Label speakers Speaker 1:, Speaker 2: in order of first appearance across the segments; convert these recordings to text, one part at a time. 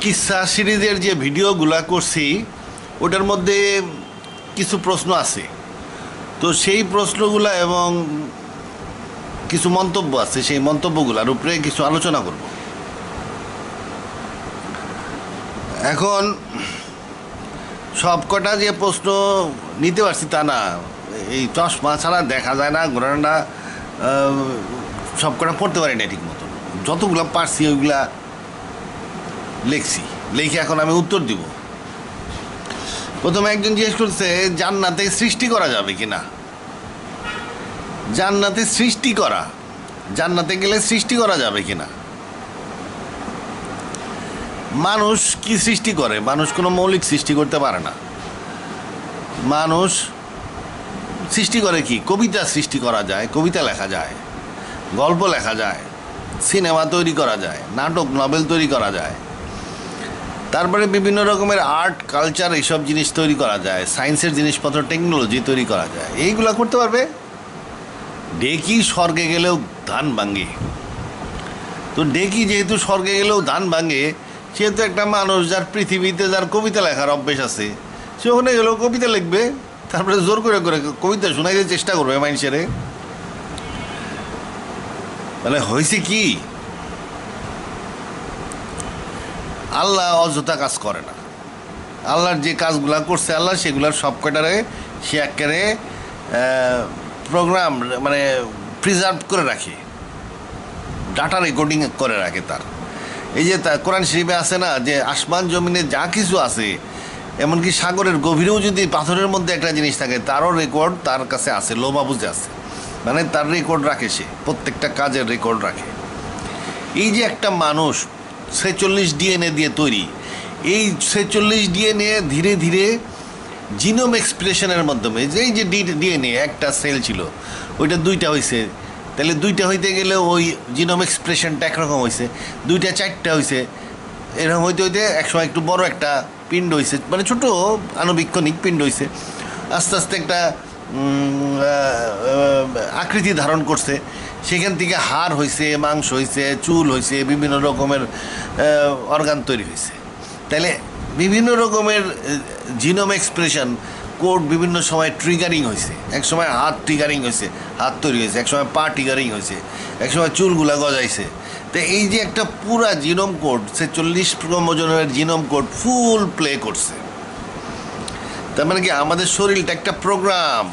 Speaker 1: কিসসা সিরিজের যে ভিডিওগুলা করছি ওটার মধ্যে কিছু প্রশ্ন আছে, তো সেই প্রশ্নগুলা এবং কিছু মন্তব্য আছে, সেই মন্তব্যগুলোর উপরে কিছু আলোচনা করব। এখন সব কটা যে প্রশ্ন নিতে পারছি তা না, এই চশমা ছাড়া দেখা যায় না, ঘোরানা সব কটা পড়তে পারি না ঠিক মতো। যতগুলো পারছি ওইগুলা লিখে এখন আমি উত্তর দিব। প্রথমে একজন জিজ্ঞেস করছে জান্নাতে সৃষ্টি করা যাবে কি না। জান্নাতে গেলে সৃষ্টি করা যাবে কি না। মানুষ কি সৃষ্টি করে? মানুষ কোনো মৌলিক সৃষ্টি করতে পারে না। মানুষ সৃষ্টি করে কি? কবিতা সৃষ্টি করা যায়, কবিতা লেখা যায়, গল্প লেখা যায়, সিনেমা তৈরি করা যায়, নাটক নভেল তৈরি করা যায়, তারপরে বিভিন্ন রকমের আর্ট কালচার এইসব জিনিস তৈরি করা যায়, সায়েন্সের জিনিসপত্র টেকনোলজি তৈরি করা যায়। এইগুলা করতে পারবে। ডেকি স্বর্গে গেলেও ধান ভাঙে, তো ডেকি যেহেতু স্বর্গে গেলেও ধান ভাঙে, সেহেতু একটা মানুষ যার পৃথিবীতে যার কবিতা লেখার অভ্যেস আছে, সে ওখানে গেলেও কবিতা লিখবে, তারপরে জোর করে করে কবিতা শোনাইতে চেষ্টা করবে মানুষের। মানে হয়েছে কি, আল্লাহ অযথা কাজ করে না। আল্লাহর যে কাজগুলা করছে আল্লাহ সেগুলার সব কটারে সে একেবারে প্রোগ্রাম মানে প্রিজার্ভ করে রাখে, ডাটা রেকর্ডিং করে রাখে তার। এই যে কোরআন শরীফে আছে না যে আসমান জমিনে যা কিছু আছে, এমনকি সাগরের গভীরেও যদি পাথরের মধ্যে একটা জিনিস থাকে তারও রেকর্ড তার কাছে আছে, লোবাবুজে আছে। মানে তার রেকর্ড রাখে, সে প্রত্যেকটা কাজের রেকর্ড রাখে। এই যে একটা মানুষ 46 ডিএনএ দিয়ে তৈরি, এই 46 ডিএনএ ধীরে ধীরে জিনোম এক্সপ্রেশনের মাধ্যমে, যে এই যে ডিএনএ একটা সেল ছিল ওইটা 2টা হয়েছে, তাহলে 2টা হইতে গেলে ওই জিনোম এক্সপ্রেশনটা একরকম হয়েছে, 2টা 4টা হয়েছে, এরকম হইতে হইতে একসময় একটু বড় একটা পিণ্ড হয়েছে, মানে ছোটো আণুবীক্ষণিক পিণ্ড হয়েছে, আস্তে আস্তে একটা আকৃতি ধারণ করছে, সেখান থেকে হাড় হয়েছে, মাংস হয়েছে, চুল হয়েছে, বিভিন্ন রকমের অর্গান তৈরি হয়েছে। তাহলে বিভিন্ন রকমের জিনোম এক্সপ্রেশন কোড বিভিন্ন সময় ট্রিগারিং হয়েছে। এক সময় হাত ট্রিগারিং হয়েছে, হাত তৈরি হয়েছে, এক সময় পা ট্রিগারিং হয়েছে, এক সময় চুলগুলা গজাইছে। তো এই যে একটা পুরা জিনোম কোড, 46 ক্রোমোজোমের জিনোম কোড ফুল প্লে করছে। তার মানে কি আমাদের শরীরটা একটা প্রোগ্রাম,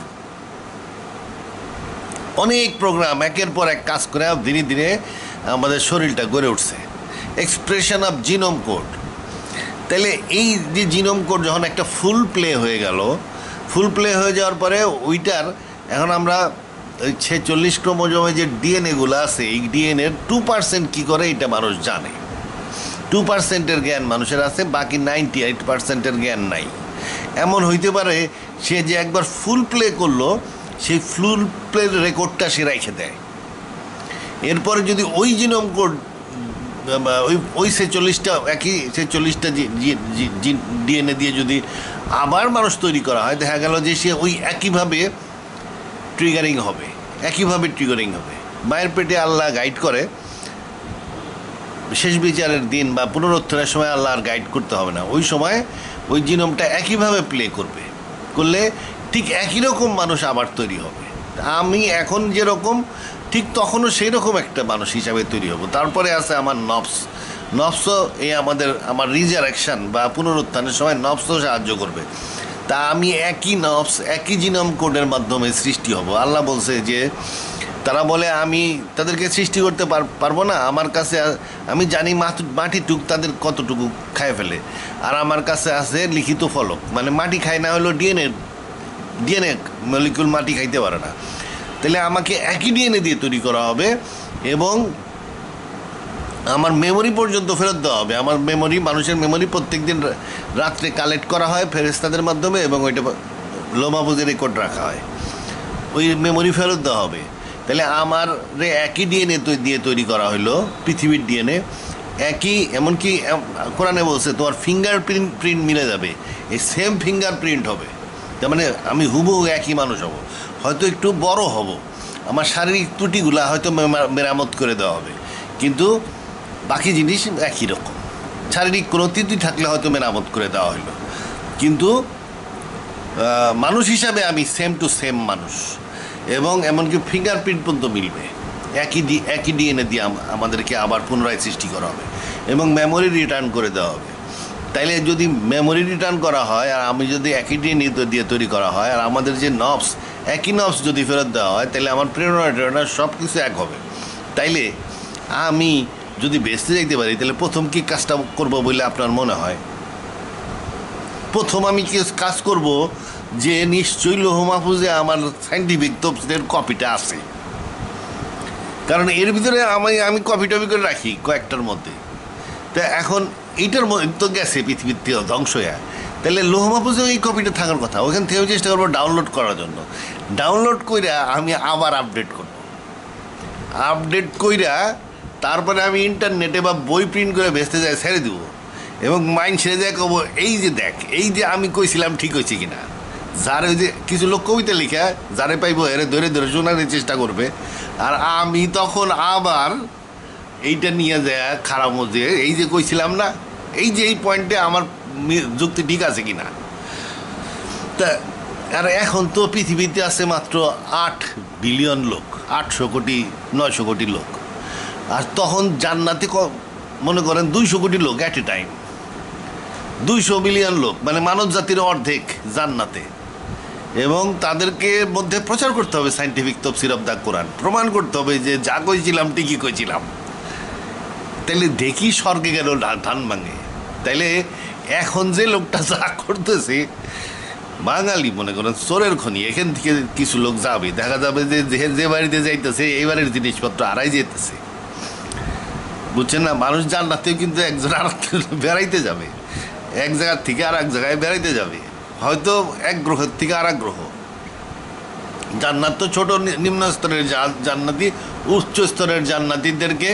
Speaker 1: অনেক প্রোগ্রাম একের পর এক কাজ করে ধীরে ধীরে আমাদের শরীরটা গড়ে উঠছে। Expression of genome code. তাহলে এই যে জিনোম কোড যখন একটা ফুল প্লে হয়ে গেল, ফুল প্লে হয়ে যাওয়ার পরে ওইটার এখন আমরা 46 ক্রোমোজোমে যে ডিএনএগুলো আছে, এই ডিএনএর 2% কী করে এটা মানুষ জানে। 2%-এর জ্ঞান মানুষের আছে, বাকি 98%-এর জ্ঞান নাই। এমন হইতে পারে সে যে একবার ফুল প্লে করলো, সেই ফুল প্লের রেকর্ডটা সে রেখে দেয়। এরপরে যদি ওই জিনোম কোড ওই 46টা একই 46টা ডিএনএ দিয়ে যদি আবার মানুষ তৈরি করা হয়, দেখা গেল যে সে ওই একইভাবে ট্রিগারিং হবে। মায়ের পেটে আল্লাহ গাইড করে, শেষ বিচারের দিন বা পুনরুত্থানের সময় আল্লাহ আর গাইড করতে হবে না। ওই সময় ওই জিনোমটা একইভাবে প্লে করলে ঠিক একই রকম মানুষ আবার তৈরি হবে। আমি এখন যেরকম ঠিক তখনও সেই রকম একটা মানুষ হিসাবে তৈরি হব। তারপরে আছে আমার নফসও এই আমার রিজারেকশন বা পুনরুত্থানের সময় নফসও সাহায্য করবে। তা আমি একই নফস একই জিনোম কোডের মাধ্যমে সৃষ্টি হব। আল্লাহ বলছে যে তারা বলে আমি তাদেরকে সৃষ্টি করতে পারবো না, আমার কাছে আমি জানি মাটিটুক তাদের কতটুকু খায় ফেলে, আর আমার কাছে আছে লিখিত ফলক। মানে মাটি খায় না হলেও ডিএনএ মলিকুল মাটি খাইতে পারে না। তাহলে আমাকে একই ডিএনএ দিয়ে তৈরি করা হবে এবং আমার মেমোরি পর্যন্ত ফেরত দেওয়া হবে। আমার মানুষের মেমোরি প্রত্যেক দিন রাত্রে কালেক্ট করা হয় ফেরেশতাদের মাধ্যমে এবং ওইটা লোমাবুজে রেকর্ড রাখা হয়, ওই মেমোরি ফেরত দেওয়া হবে। তাহলে আমার একই ডিএনএ দিয়ে তৈরি করা হলো, পৃথিবীর ডিএনএ একই। এমনকি কোরআনে বলছে তোমার প্রিন্ট মিলে যাবে, এই সেম প্রিন্ট হবে। তার মানে আমি হুবহু একই মানুষ হব, হয়তো একটু বড় হব, আমার শারীরিক ত্রুটিগুলা হয়তো মেরামত করে দেওয়া হবে, কিন্তু বাকি জিনিস একই রকম। শারীরিক কোনো ত্রুটি থাকলে হয়তো মেরামত করে দেওয়া হলো, কিন্তু মানুষ হিসাবে আমি সেম টু সেম মানুষ, এবং এমনকি ফিঙ্গারপ্রিন্ট পর্যন্ত মিলবে, একই ডিএনএ দিয়ে আমাদেরকে আবার পুনরায় সৃষ্টি করা হবে এবং মেমোরি রিটার্ন করে দেওয়া হবে। তাইলে যদি মেমোরি রিটার্ন করা হয় আর আমি যদি একই ডিএনএ দিয়ে তৈরি করা হয় আর আমাদের যে নবস একই নবস যদি ফেরত দেওয়া হয়, তাহলে আমার প্রেরণা সব কিছু এক হবে। তাইলে আমি যদি বেঁচতে যাইতে পারি, তাহলে প্রথম কি কাজটা করব বলে আপনার মনে হয়? প্রথম আমি কি কাজ করব যে নিশ্চয়ই লৌহ মাহফুজে আমার সাইন্টিফিক তফসিলের কপিটা আছে, কারণ এর ভিতরে আমি কপি টপি করে রাখি কয়েকটার মধ্যে। তা এখন এইটার মধ্যে তো গেছে পৃথিবীর থেকে ধ্বংস হয়ে, তাহলে লৌহ মাহফুজেও এই কপিটা থাকার কথা। ওখান থেকেও চেষ্টা করবো ডাউনলোড করার জন্য। ডাউনলোড কইরা আমি আবার আপডেট করব, আপডেট কইরা তারপরে আমি ইন্টারনেটে বা বই প্রিন্ট করে বেচতে যাই ছেড়ে দেবো, এবং মাইন্ড ছেড়ে যায় কব এই যে দেখ, এই যে আমি কইছিলাম ঠিক হয়েছে কিনা। যার ওই যে কিছু লোক কবিতা লিখা যারে পাইবো এরে ধরে ধরে শোনার চেষ্টা করবে, আর আমি তখন আবার এইটা নিয়ে যায় খারাপ মধ্যে এই যে কইছিলাম না, এই যে এই পয়েন্টে আমার যুক্তি ঠিক আছে কিনা। তা আর এখন তো পৃথিবীতে আছে মাত্র 8 বিলিয়ন লোক, 800 কোটি 900 কোটি লোক, আর তখন জান্নাতে মনে করেন 200 কোটি লোক অ্যাট এ টাইম, 200 বিলিয়ন লোক, মানে মানব জাতির অর্ধেক জান্নাতে। এবং তাদেরকে মধ্যে প্রচার করতে হবে সাইন্টিফিক তফসির অফ দ্য কোরআন, প্রমাণ করতে হবে যে যা কইছিলাম ঠিকই কইছিলাম। তাইলে দেখি স্বর্গে গেল ধান ভাঙে। তাইলে এখন যে লোকটা যা করতেছে, বাঙালি মনে করেন চোরের খনি, এখান থেকে কিছু লোক যাবে, দেখা যাবে যে যে বাড়িতে যাইতেছে এই বাড়ির জিনিসপত্র আড়াই যেতেছে, বুঝছেন না? মানুষ জান্নাতেও কিন্তু একজন আর বেড়াইতে যাবে, এক জায়গার থেকে আর এক জায়গায় বেড়াইতে যাবে, হয়তো এক গ্রহের থেকে আর এক গ্রহ। জান্নাত তো ছোট নিম্ন স্তরের জান্নাতি, উচ্চ স্তরের জান্নাতিদেরকে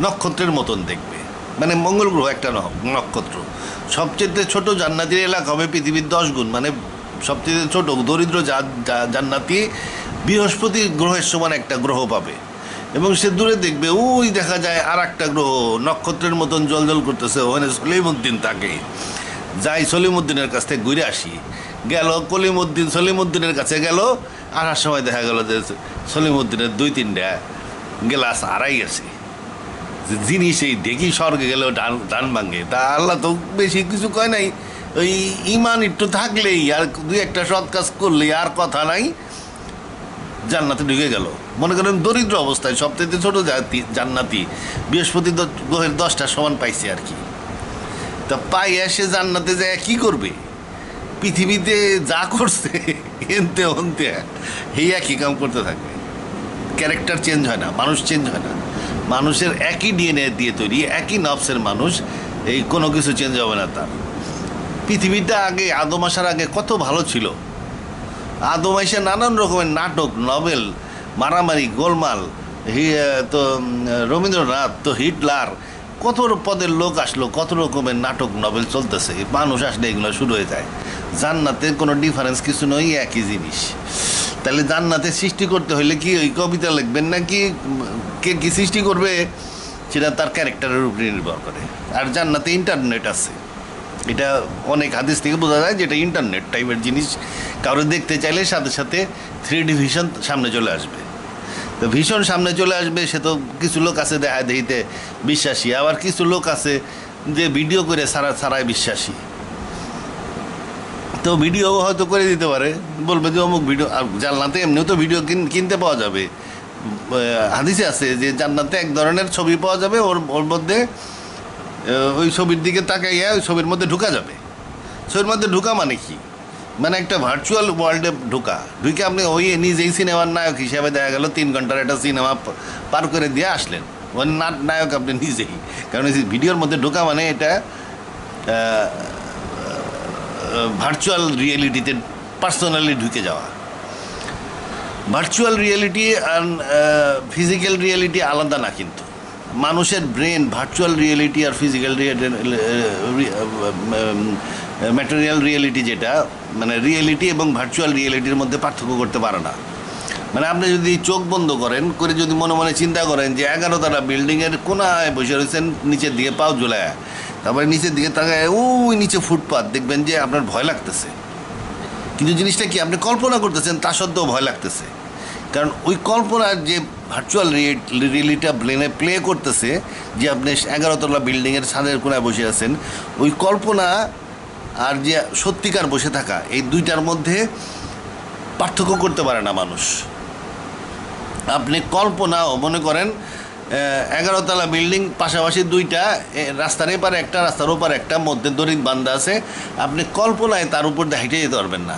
Speaker 1: নক্ষত্রের মতন দেখবে, মানে মঙ্গল গ্রহ একটা নক্ষত্র। সবচেয়ে ছোট জান্নাতির এলাকা হবে পৃথিবীর 10 গুণ, মানে সবচেয়ে ছোট দরিদ্র জান্নাতি বৃহস্পতি গ্রহের সমান একটা গ্রহ পাবে, এবং সে দূরে দেখবে ওই দেখা যায় আর একটা গ্রহ নক্ষত্রের মতন জলজল করতেছে, ওখানে সলিমুদ্দিন থাকে। যাই সলিমুদ্দিনের কাছ থেকে ঘুরে আসি, গেল সলিমুদ্দিনের কাছে গেল, আসার সময় দেখা গেল যে সলিমুদ্দিনের 2-3টা গ্লাস আড়াই গেছে। জিনিস এই দেখি স্বর্গে গেল ডান ভাঙ্গে। তা আল্লাহ তো বেশি কিছু কয় নাই, ওই ইমান একটু থাকলেই আর 2-1টা সৎ কাজ করলেই আর কথা নাই, জান্নাতে ঢুকে গেল। মনে করেন দরিদ্র অবস্থায় সবথেকে ছোট জান্নাতি বৃহস্পতি গ্রহের 10টা সমান পাইছে আর কি। তা পাই এসে জান্নাতে যায় কি করবে? পৃথিবীতে যা করছে এনতে অন্তে এই একই কাম করতে থাকবে। ক্যারেক্টার চেঞ্জ হয় না, মানুষ চেঞ্জ হয় না, মানুষের একই ডিএনএ দিয়ে তৈরি, একই নবসের মানুষ, এই কোনো কিছু চেঞ্জ হবে না তার। পৃথিবীটা আগে আদম আসার আগে কত ভালো ছিল। আদম এসে নানান রকমের নাটক, নভেল, মারামারি, গোলমাল, তো রবীন্দ্রনাথ, তো হিটলার, কত পদের লোক আসলো, কত রকমের নাটক নভেল চলতেছে, মানুষ আসলে এগুলো শুরু হয়ে যায়। জান্নাতে কোনো ডিফারেন্স কিছু নয়, একই জিনিস। তাহলে জান্নাতে সৃষ্টি করতে হলে কি ওই কবিতা লিখবেন নাকি কে কি সৃষ্টি করবে সেটা তার ক্যারেক্টারের উপরে নির্ভর করে। আর জান্নাতে ইন্টারনেট আছে, এটা অনেক হাদিস থেকে বোঝা যায় যেটা ইন্টারনেট টাইপের জিনিস। কারো দেখতে চাইলে সাথে সাথে 3D ভিশন সামনে চলে আসবে। তো ভীষণ সামনে চলে আসবে, সে তো কিছু লোক আছে দেখা দেখিতে বিশ্বাসী, আবার কিছু লোক আছে যে ভিডিও করে ছাড়াই বিশ্বাসী। তো ভিডিও হয়তো করে দিতে পারে, বলবে যে অমুক ভিডিও। আর জান্নাতে এমনিও তো ভিডিও কিনতে পাওয়া যাবে, হাদিসে আছে যে জান্নাতে এক ধরনের ছবি পাওয়া যাবে, ওর মধ্যে ওই ছবির দিকে তাকাইয়া ওই ছবির মধ্যে ঢুকা যাবে। ছবির মধ্যে ঢুকা মানে কি? মানে একটা ভার্চুয়াল ওয়ার্ল্ডে ঢুকে আপনি ওই নিজেই সিনেমার নায়ক হিসাবে দেখা গেল 3 ঘন্টার একটা সিনেমা পার করে দিয়ে আসলেন, ওই নায়ক আপনি নিজেই। কারণ এই ভিডিওর মধ্যে ঢোকা মানে এটা ভার্চুয়াল রিয়েলিটিতে পার্সোনালি ঢুকে যাওয়া। ভার্চুয়াল রিয়েলিটি আর ফিজিক্যাল রিয়েলিটি আলাদা না, কিন্তু মানুষের ব্রেন ভার্চুয়াল রিয়েলিটি আর ফিজিক্যাল ম্যাটেরিয়াল রিয়েলিটি, যেটা মানে রিয়েলিটি এবং ভার্চুয়াল রিয়েলিটির মধ্যে পার্থক্য করতে পারে না। মানে আপনি যদি চোখ বন্ধ করে যদি মনে মনে চিন্তা করেন যে 11 তলা বিল্ডিংয়ের কোনায় বসে রয়েছেন, নিচের দিকে পাও ঝুলায়, তারপরে নিচের দিকে তাকায় ওই নিচে ফুটপাত, দেখবেন যে আপনার ভয় লাগতেছে, কিন্তু জিনিসটা কি আপনি কল্পনা করতেছেন তা সত্ত্বেও ভয় লাগতেছে, কারণ ওই কল্পনার যে ভার্চুয়াল রিয়েলিটিটা ব্রেনে প্লে করতেছে যে আপনি 11তলা বিল্ডিংয়ের ছাদের কোনায় বসে আছেন, ওই কল্পনা আর যে সত্যিকার বসে থাকা, এই দুইটার মধ্যে পার্থক্য করতে পারে না মানুষ। আপনি কল্পনাও মনে করেন 11তলা বিল্ডিং পাশাপাশি দুইটা, রাস্তার এপারে একটা রাস্তার ওপারে একটা, মধ্যে দড়ির বান্ধা আছে, আপনি কল্পনায় তার উপর দিয়ে হেঁটে যেতে পারবেন না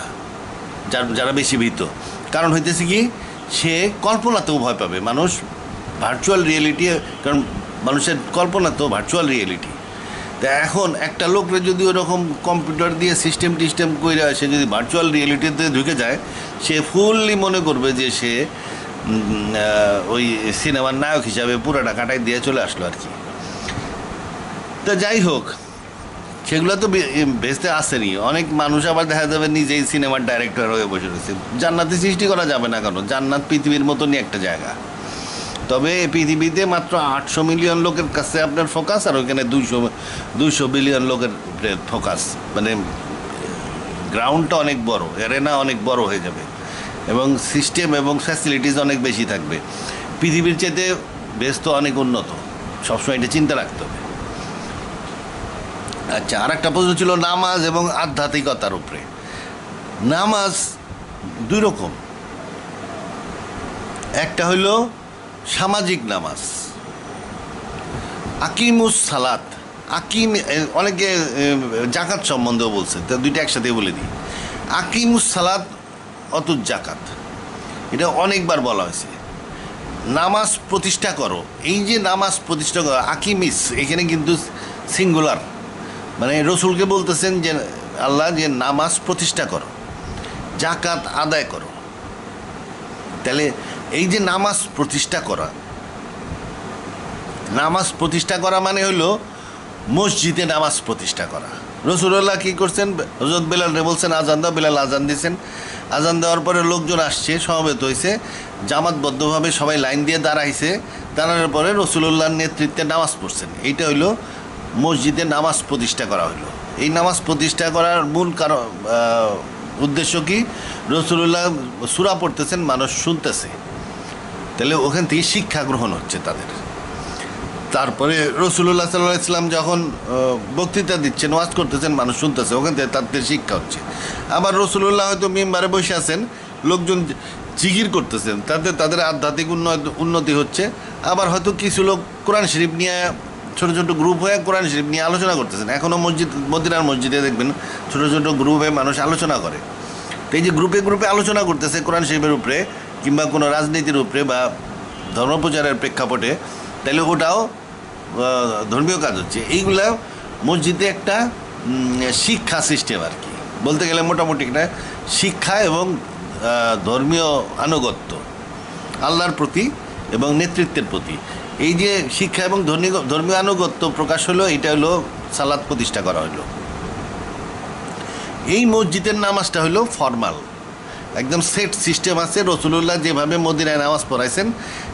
Speaker 1: যারা বেশি ভীত। কারণ হইতেছে কি, সে কল্পনাতেও ভয় পাবে। মানুষ ভার্চুয়াল রিয়েলিটি, কারণ মানুষের কল্পনা তো ভার্চুয়াল রিয়েলিটি। তা এখন একটা লোকরে যদি ওরকম কম্পিউটার দিয়ে সিস্টেম করে সে যদি ভার্চুয়াল রিয়েলিটিতে ঢুকে যায়, সে ফুললি মনে করবে যে সে ওই সিনেমার নায়ক হিসাবে পুরোটা কাটাই দিয়ে চলে আসলো আর কি। তা যাই হোক, সেগুলো তো ভেস্তে আসেনি। অনেক মানুষ আবার দেখা যাবে নিজেই সিনেমার ডাইরেক্টর হয়ে বসে রয়েছে। জান্নাতে সৃষ্টি করা যাবে না, কেন? জান্নাত পৃথিবীর মতনই একটা জায়গা, তবে পৃথিবীতে মাত্র 800 মিলিয়ন লোকের কাছে আপনার ফোকাস, আর ওইখানে 200 বিলিয়ন লোকের ফোকাস, মানে গ্রাউন্ডটা অনেক বড়, এরেনা অনেক বড় হয়ে যাবে, এবং সিস্টেম এবং ফ্যাসিলিটিস অনেক বেশি থাকবে। পৃথিবীর চাইতে ব্যস্ত অনেক উন্নত, সবসময় এটা চিন্তা রাখতে হবে। আচ্ছা, আর একটা প্রশ্ন ছিল নামাজ এবং আধ্যাত্মিকতার উপরে। নামাজ দুই রকম, একটা হইল সামাজিক নামাজ, আকিমুস সালাত, অনেকে জাকাত সম্বন্ধেও বলছে, তা দুইটা একসাথে বলে দিই। আকিমুস সালাত অতুত জাকাত, এটা অনেকবার বলা হয়েছে। নামাজ প্রতিষ্ঠা করো, এই যে নামাজ প্রতিষ্ঠা করো, আকিমিস এখানে কিন্তু সিঙ্গুলার, মানে রসুলকে বলতেছেন যে আল্লাহ যে নামাজ প্রতিষ্ঠা করো, জাকাত আদায় করো। তাহলে এই যে নামাজ প্রতিষ্ঠা করা মানে হলো মসজিদে নামাজ প্রতিষ্ঠা করা। রসুল্লাহ কী করছেন? হযরত বেলালরে বলছেন আজান দাও, বেলাল আজান দিয়েছেন। আজান দেওয়ার পরে লোকজন আসছে, সমবেত হয়েছে, জামাতবদ্ধভাবে সবাই লাইন দিয়ে দাঁড়াইছে। দাঁড়ানোর পরে রসুল্লাহর নেতৃত্বে নামাজ পড়ছেন। এইটা হইলো মসজিদে নামাজ প্রতিষ্ঠা করা হইলো। এই নামাজ প্রতিষ্ঠা করার মূল উদ্দেশ্য কি? রসুল্লাহ সূরা পড়তেছেন, মানুষ শুনতেছে, তাহলে ওখান থেকে শিক্ষা গ্রহণ হচ্ছে তাদের। তারপরে রসুল্লাহ সাল্লাল্লাহু আলাইহি ওয়াসাল্লাম যখন বক্তৃতা দিচ্ছেন, ওয়াজ করতেছেন, মানুষ শুনতেছে, ওখান থেকে তাদের শিক্ষা হচ্ছে। আবার রসুল্লাহ হয়তো মিম্বারে বসে আছেন, লোকজন জিকির করতেছেন, তাদের আধ্যাত্মিক উন্নতি হচ্ছে। আবার হয়তো কিছু লোক কোরআন শরীফ নিয়ে ছোটো ছোটো গ্রুপ হয়ে কোরআন শরীফ নিয়ে আলোচনা করতেছেন। এখনও মদিনার মসজিদে দেখবেন ছোটো ছোটো গ্রুপ হয়ে মানুষ আলোচনা করে। তো এই যে গ্রুপে আলোচনা করতেছে কোরআন শরীফের উপরে, কিংবা কোনো রাজনীতির উপরে বা ধর্মপ্রচারের প্রেক্ষাপটে, তাহলে ওটাও ধর্মীয় কাজ হচ্ছে। এইগুলা মসজিদে একটা শিক্ষা সিস্টেম আর কি, বলতে গেলে মোটামুটি একটা শিক্ষা এবং ধর্মীয় আনুগত্য আল্লাহর প্রতি এবং নেতৃত্বের প্রতি। এই যে শিক্ষা এবং ধর্মীয় আনুগত্য প্রকাশ হলো, এটা হলো সালাত প্রতিষ্ঠা করা হলো। এই মসজিদের নামাজটা হলো ফরমাল, একদম সেট সিস্টেম আছে। রসুল্লাহ যেভাবে মদিনায় নামাজ পড়াইছেন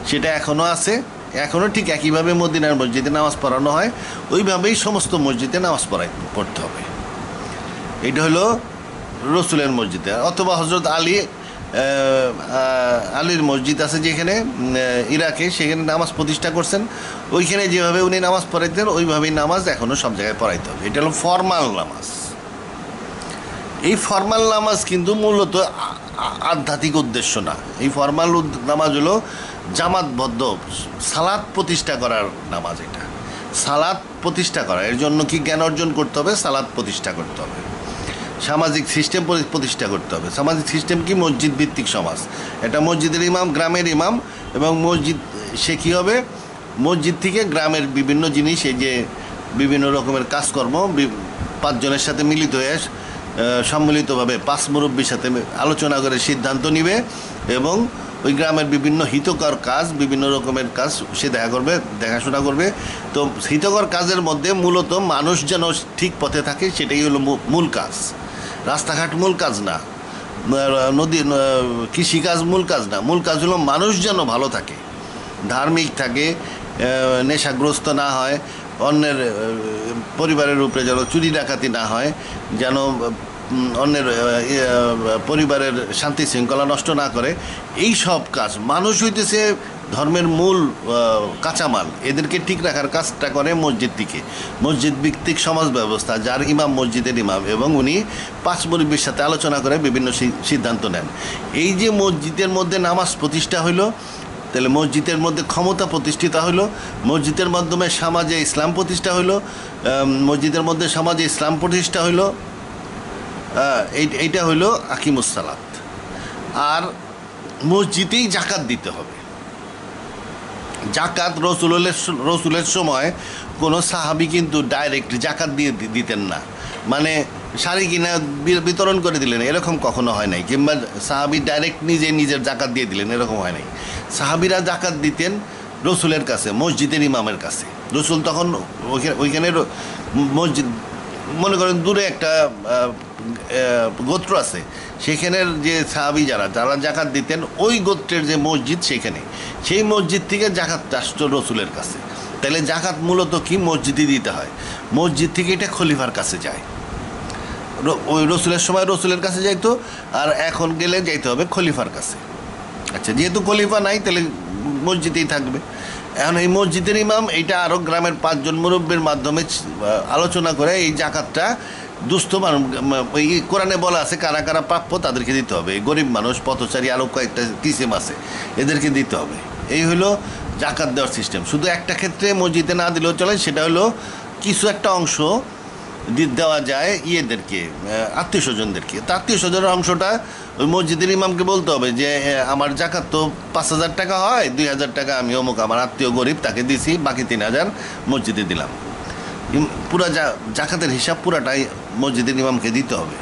Speaker 1: সেটা এখনও আছে, এখনও ঠিক একইভাবে মদিনার মসজিদে নামাজ পড়ানো হয়, ওইভাবেই সমস্ত মসজিদে নামাজ পড়তে হবে। এটা হলো রসুলের মসজিদে। অথবা হজরত আলীর মসজিদ আছে যেখানে ইরাকে, সেখানে নামাজ প্রতিষ্ঠা করছেন, ওইখানে যেভাবে উনি নামাজ পড়াইতেন ওইভাবেই নামাজ এখনও সব জায়গায় পড়াইতে হবে। এটা হলো ফরমাল নামাজ। এই ফরমাল নামাজ কিন্তু মূলত আধ্যাত্মিক উদ্দেশ্য না। এই ফরমাল নামাজ হলো জামাতবদ্ধ সালাত প্রতিষ্ঠা করার নামাজ। এটা সালাত প্রতিষ্ঠা করা, এর জন্য কি জ্ঞান অর্জন করতে হবে? সালাত প্রতিষ্ঠা করতে হবে, সামাজিক সিস্টেম প্রতিষ্ঠা করতে হবে। সামাজিক সিস্টেম কি? মসজিদ ভিত্তিক সমাজ। এটা মসজিদের ইমাম, গ্রামের ইমাম, এবং মসজিদ সে কী হবে? মসজিদ থেকে গ্রামের বিভিন্ন জিনিস, এই যে বিভিন্ন রকমের কাজকর্ম 5 জনের সাথে মিলিত হয়ে সম্মিলিতভাবে 5 মুরব্বীর সাথে আলোচনা করে সিদ্ধান্ত নিবে, এবং ওই গ্রামের বিভিন্ন হিতকর কাজ, বিভিন্ন রকমের কাজ সে দেখাশোনা করবে। তো হিতকর কাজের মধ্যে মূলত মানুষ যেন ঠিক পথে থাকে, সেটাই হলো মূল কাজ। রাস্তাঘাট মূল কাজ না, কৃষিকাজ মূল কাজ না। মূল কাজ হলো মানুষ যেন ভালো থাকে, ধার্মিক থাকে, নেশাগ্রস্ত না হয়, অন্যের পরিবারের উপরে যেন চুরি ডাকাতি না হয়, যেন অন্যের পরিবারের শান্তি শৃঙ্খলা নষ্ট না করে। এই সব কাজ মানুষ হইতেছে ধর্মের মূল কাঁচামাল, এদেরকে ঠিক রাখার কাজটা করে মসজিদ থেকে। মসজিদ ভিত্তিক সমাজ ব্যবস্থা, যার ইমাম মসজিদের ইমাম, এবং উনি পাঁচ মুরব্বির সাথে আলোচনা করে বিভিন্ন সিদ্ধান্ত নেন। এই যে মসজিদের মধ্যে নামাজ প্রতিষ্ঠা হইল, তাহলে মসজিদের মধ্যে ক্ষমতা প্রতিষ্ঠিত হইল, মসজিদের মাধ্যমে সমাজে ইসলাম প্রতিষ্ঠা হইল, মসজিদের মধ্যে সমাজে ইসলাম প্রতিষ্ঠা হইল, এইটা হইল আকিমুস সালাত। আর মসজিদেই জাকাত দিতে হবে। জাকাত রসুলের সময় কোনো সাহাবি কিন্তু ডাইরেক্ট জাকাত দিয়ে দিতেন না, মানে শাড়ি কিনা বিতরণ করে দিলেন, এরকম কখনো হয় নাই। কিংবা সাহাবি ডাইরেক্ট নিজের জাকাত দিয়ে দিলেন, এরকম হয় নাই। সাহাবিরা জাকাত দিতেন রসুলের কাছে, মসজিদের ইমামের কাছে। রসুল তখন ওইখানে মসজিদ, মনে করেন দূরে একটা গোত্র আছে, সেখানের যে সাহাবি যারা জাকাত দিতেন, ওই গোত্রের যে মসজিদ, সেই মসজিদ থেকে জাকাত আসতো রসুলের কাছে। তাহলে জাকাত মূলত কি মসজিদে দিতে হয়, মসজিদ থেকে এটা খলিফার কাছে যায়। ওই রসুলের সময় রসুলের কাছে যাইতো, আর এখন গেলে যাইতে হবে খলিফার কাছে। আচ্ছা, যেহেতু খলিফা নাই তাহলে মসজিদেই থাকবে। এখন এই মসজিদের ইমাম এইটা আরও গ্রামের 5 জন মুরব্বীর মাধ্যমে আলোচনা করে এই জাকাতটা দুস্থ মানুষ, ওই কোরআনে বলা আছে কারা কারা প্রাপ্য তাদেরকে দিতে হবে। এই গরিব মানুষ, পথচারী, আরও কয়েকটা কিসিম আছে, এদেরকে দিতে হবে। এই হলো জাকাত দেওয়ার সিস্টেম। শুধু একটা ক্ষেত্রে মসজিদে না দিলেও চলে, সেটা হলো কিছু একটা অংশ দেওয়া যায় ইয়েদেরকে, আত্মীয় স্বজনদেরকে। তা আত্মীয় স্বজনের অংশটা ওই মসজিদের ইমামকে বলতে হবে যে আমার জাকাত তো 5,000 টাকা হয়, 2,000 টাকা আমি অমুক আমার আত্মীয় গরিব তাকে দিছি, বাকি 3,000 মসজিদে দিলাম। পুরা জাকাতের হিসাব পুরাটাই মসজিদের ইমামকে দিতে হবে।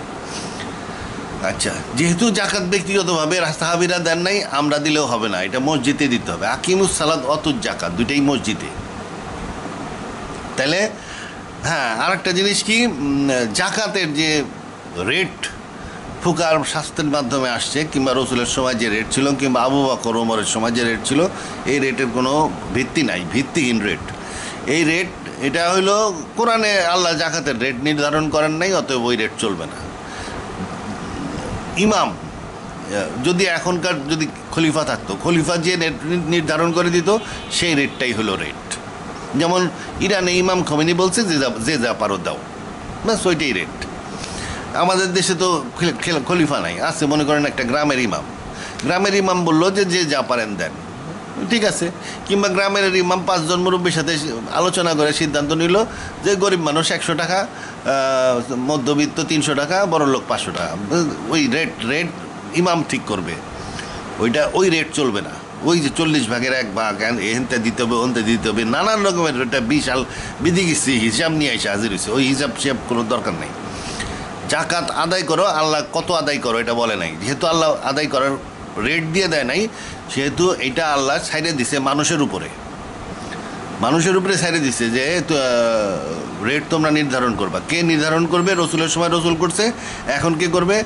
Speaker 1: আচ্ছা, যেহেতু জাকাত ব্যক্তিগতভাবে সাহাবীরা দেন নাই, আমরা দিলেও হবে না, এটা মসজিদে দিতে হবে। আকিমুস সালাত অতুজ জাকাত, দুইটাই মসজিদে। তাহলে হ্যাঁ, আর একটা জিনিস কি, জাকাতের যে রেট ফুকার শাস্ত্রের মাধ্যমে আসছে, কিংবা রসুলের সময় যে রেট ছিল, কিংবা আবু বকর ওমরের সময় যে রেট ছিল, এই রেটের কোনো ভিত্তি নাই, ভিত্তিহীন রেট। এই রেট, এটা হইল কোরআনে আল্লাহ জাকাতের রেট নির্ধারণ করেন নাই, অতএব ওই রেট চলবে না। ইমাম যদি এখনকার যদি খলিফা থাকতো, খলিফা যে রেট নির্ধারণ করে দিত, সেই রেটটাই হলো রেট। যেমন ইরানে ইমাম খোমেনি বলছে যে যা পারো দাও, ব্যাস ওইটাই রেট। আমাদের দেশে তো খলিফা নাই, আছে মনে করেন একটা গ্রামের ইমাম বললো যে যা পারেন দেন, ঠিক আছে। কিংবা গ্রামের ইমাম 5 জন মুরব্বীর সাথে আলোচনা করে সিদ্ধান্ত নিল যে গরিব মানুষ 100 টাকা, মধ্যবিত্ত 300 টাকা, বড় লোক 500 টাকা, ওই রেট ইমাম ঠিক করবে। ওই রেট চলবে না। ওই যে 40 ভাগের 1 ভাগ এনতে দিতে হবে, ওনতে দিতে হবে, নানান রকমের একটা বিশাল বিধিগিস্তি হিসাব নিয়ে এসে হাজির হয়েছে। ওই হিসাব কোনো দরকার নেই। জাকাত আদায় করো, আল্লাহ কত আদায় করো এটা বলে নাই। যেহেতু আল্লাহ আদায় করার রেট দিয়ে দেয় নাই, সেহেতু এটা আল্লাহ ছাইড়ে দিছে মানুষের উপরে ছাইড়ে দিছে যে রেট তোমরা নির্ধারণ করবা। কে নির্ধারণ করবে? রসুলের সময় রসুল করছে, এখন কে করবে?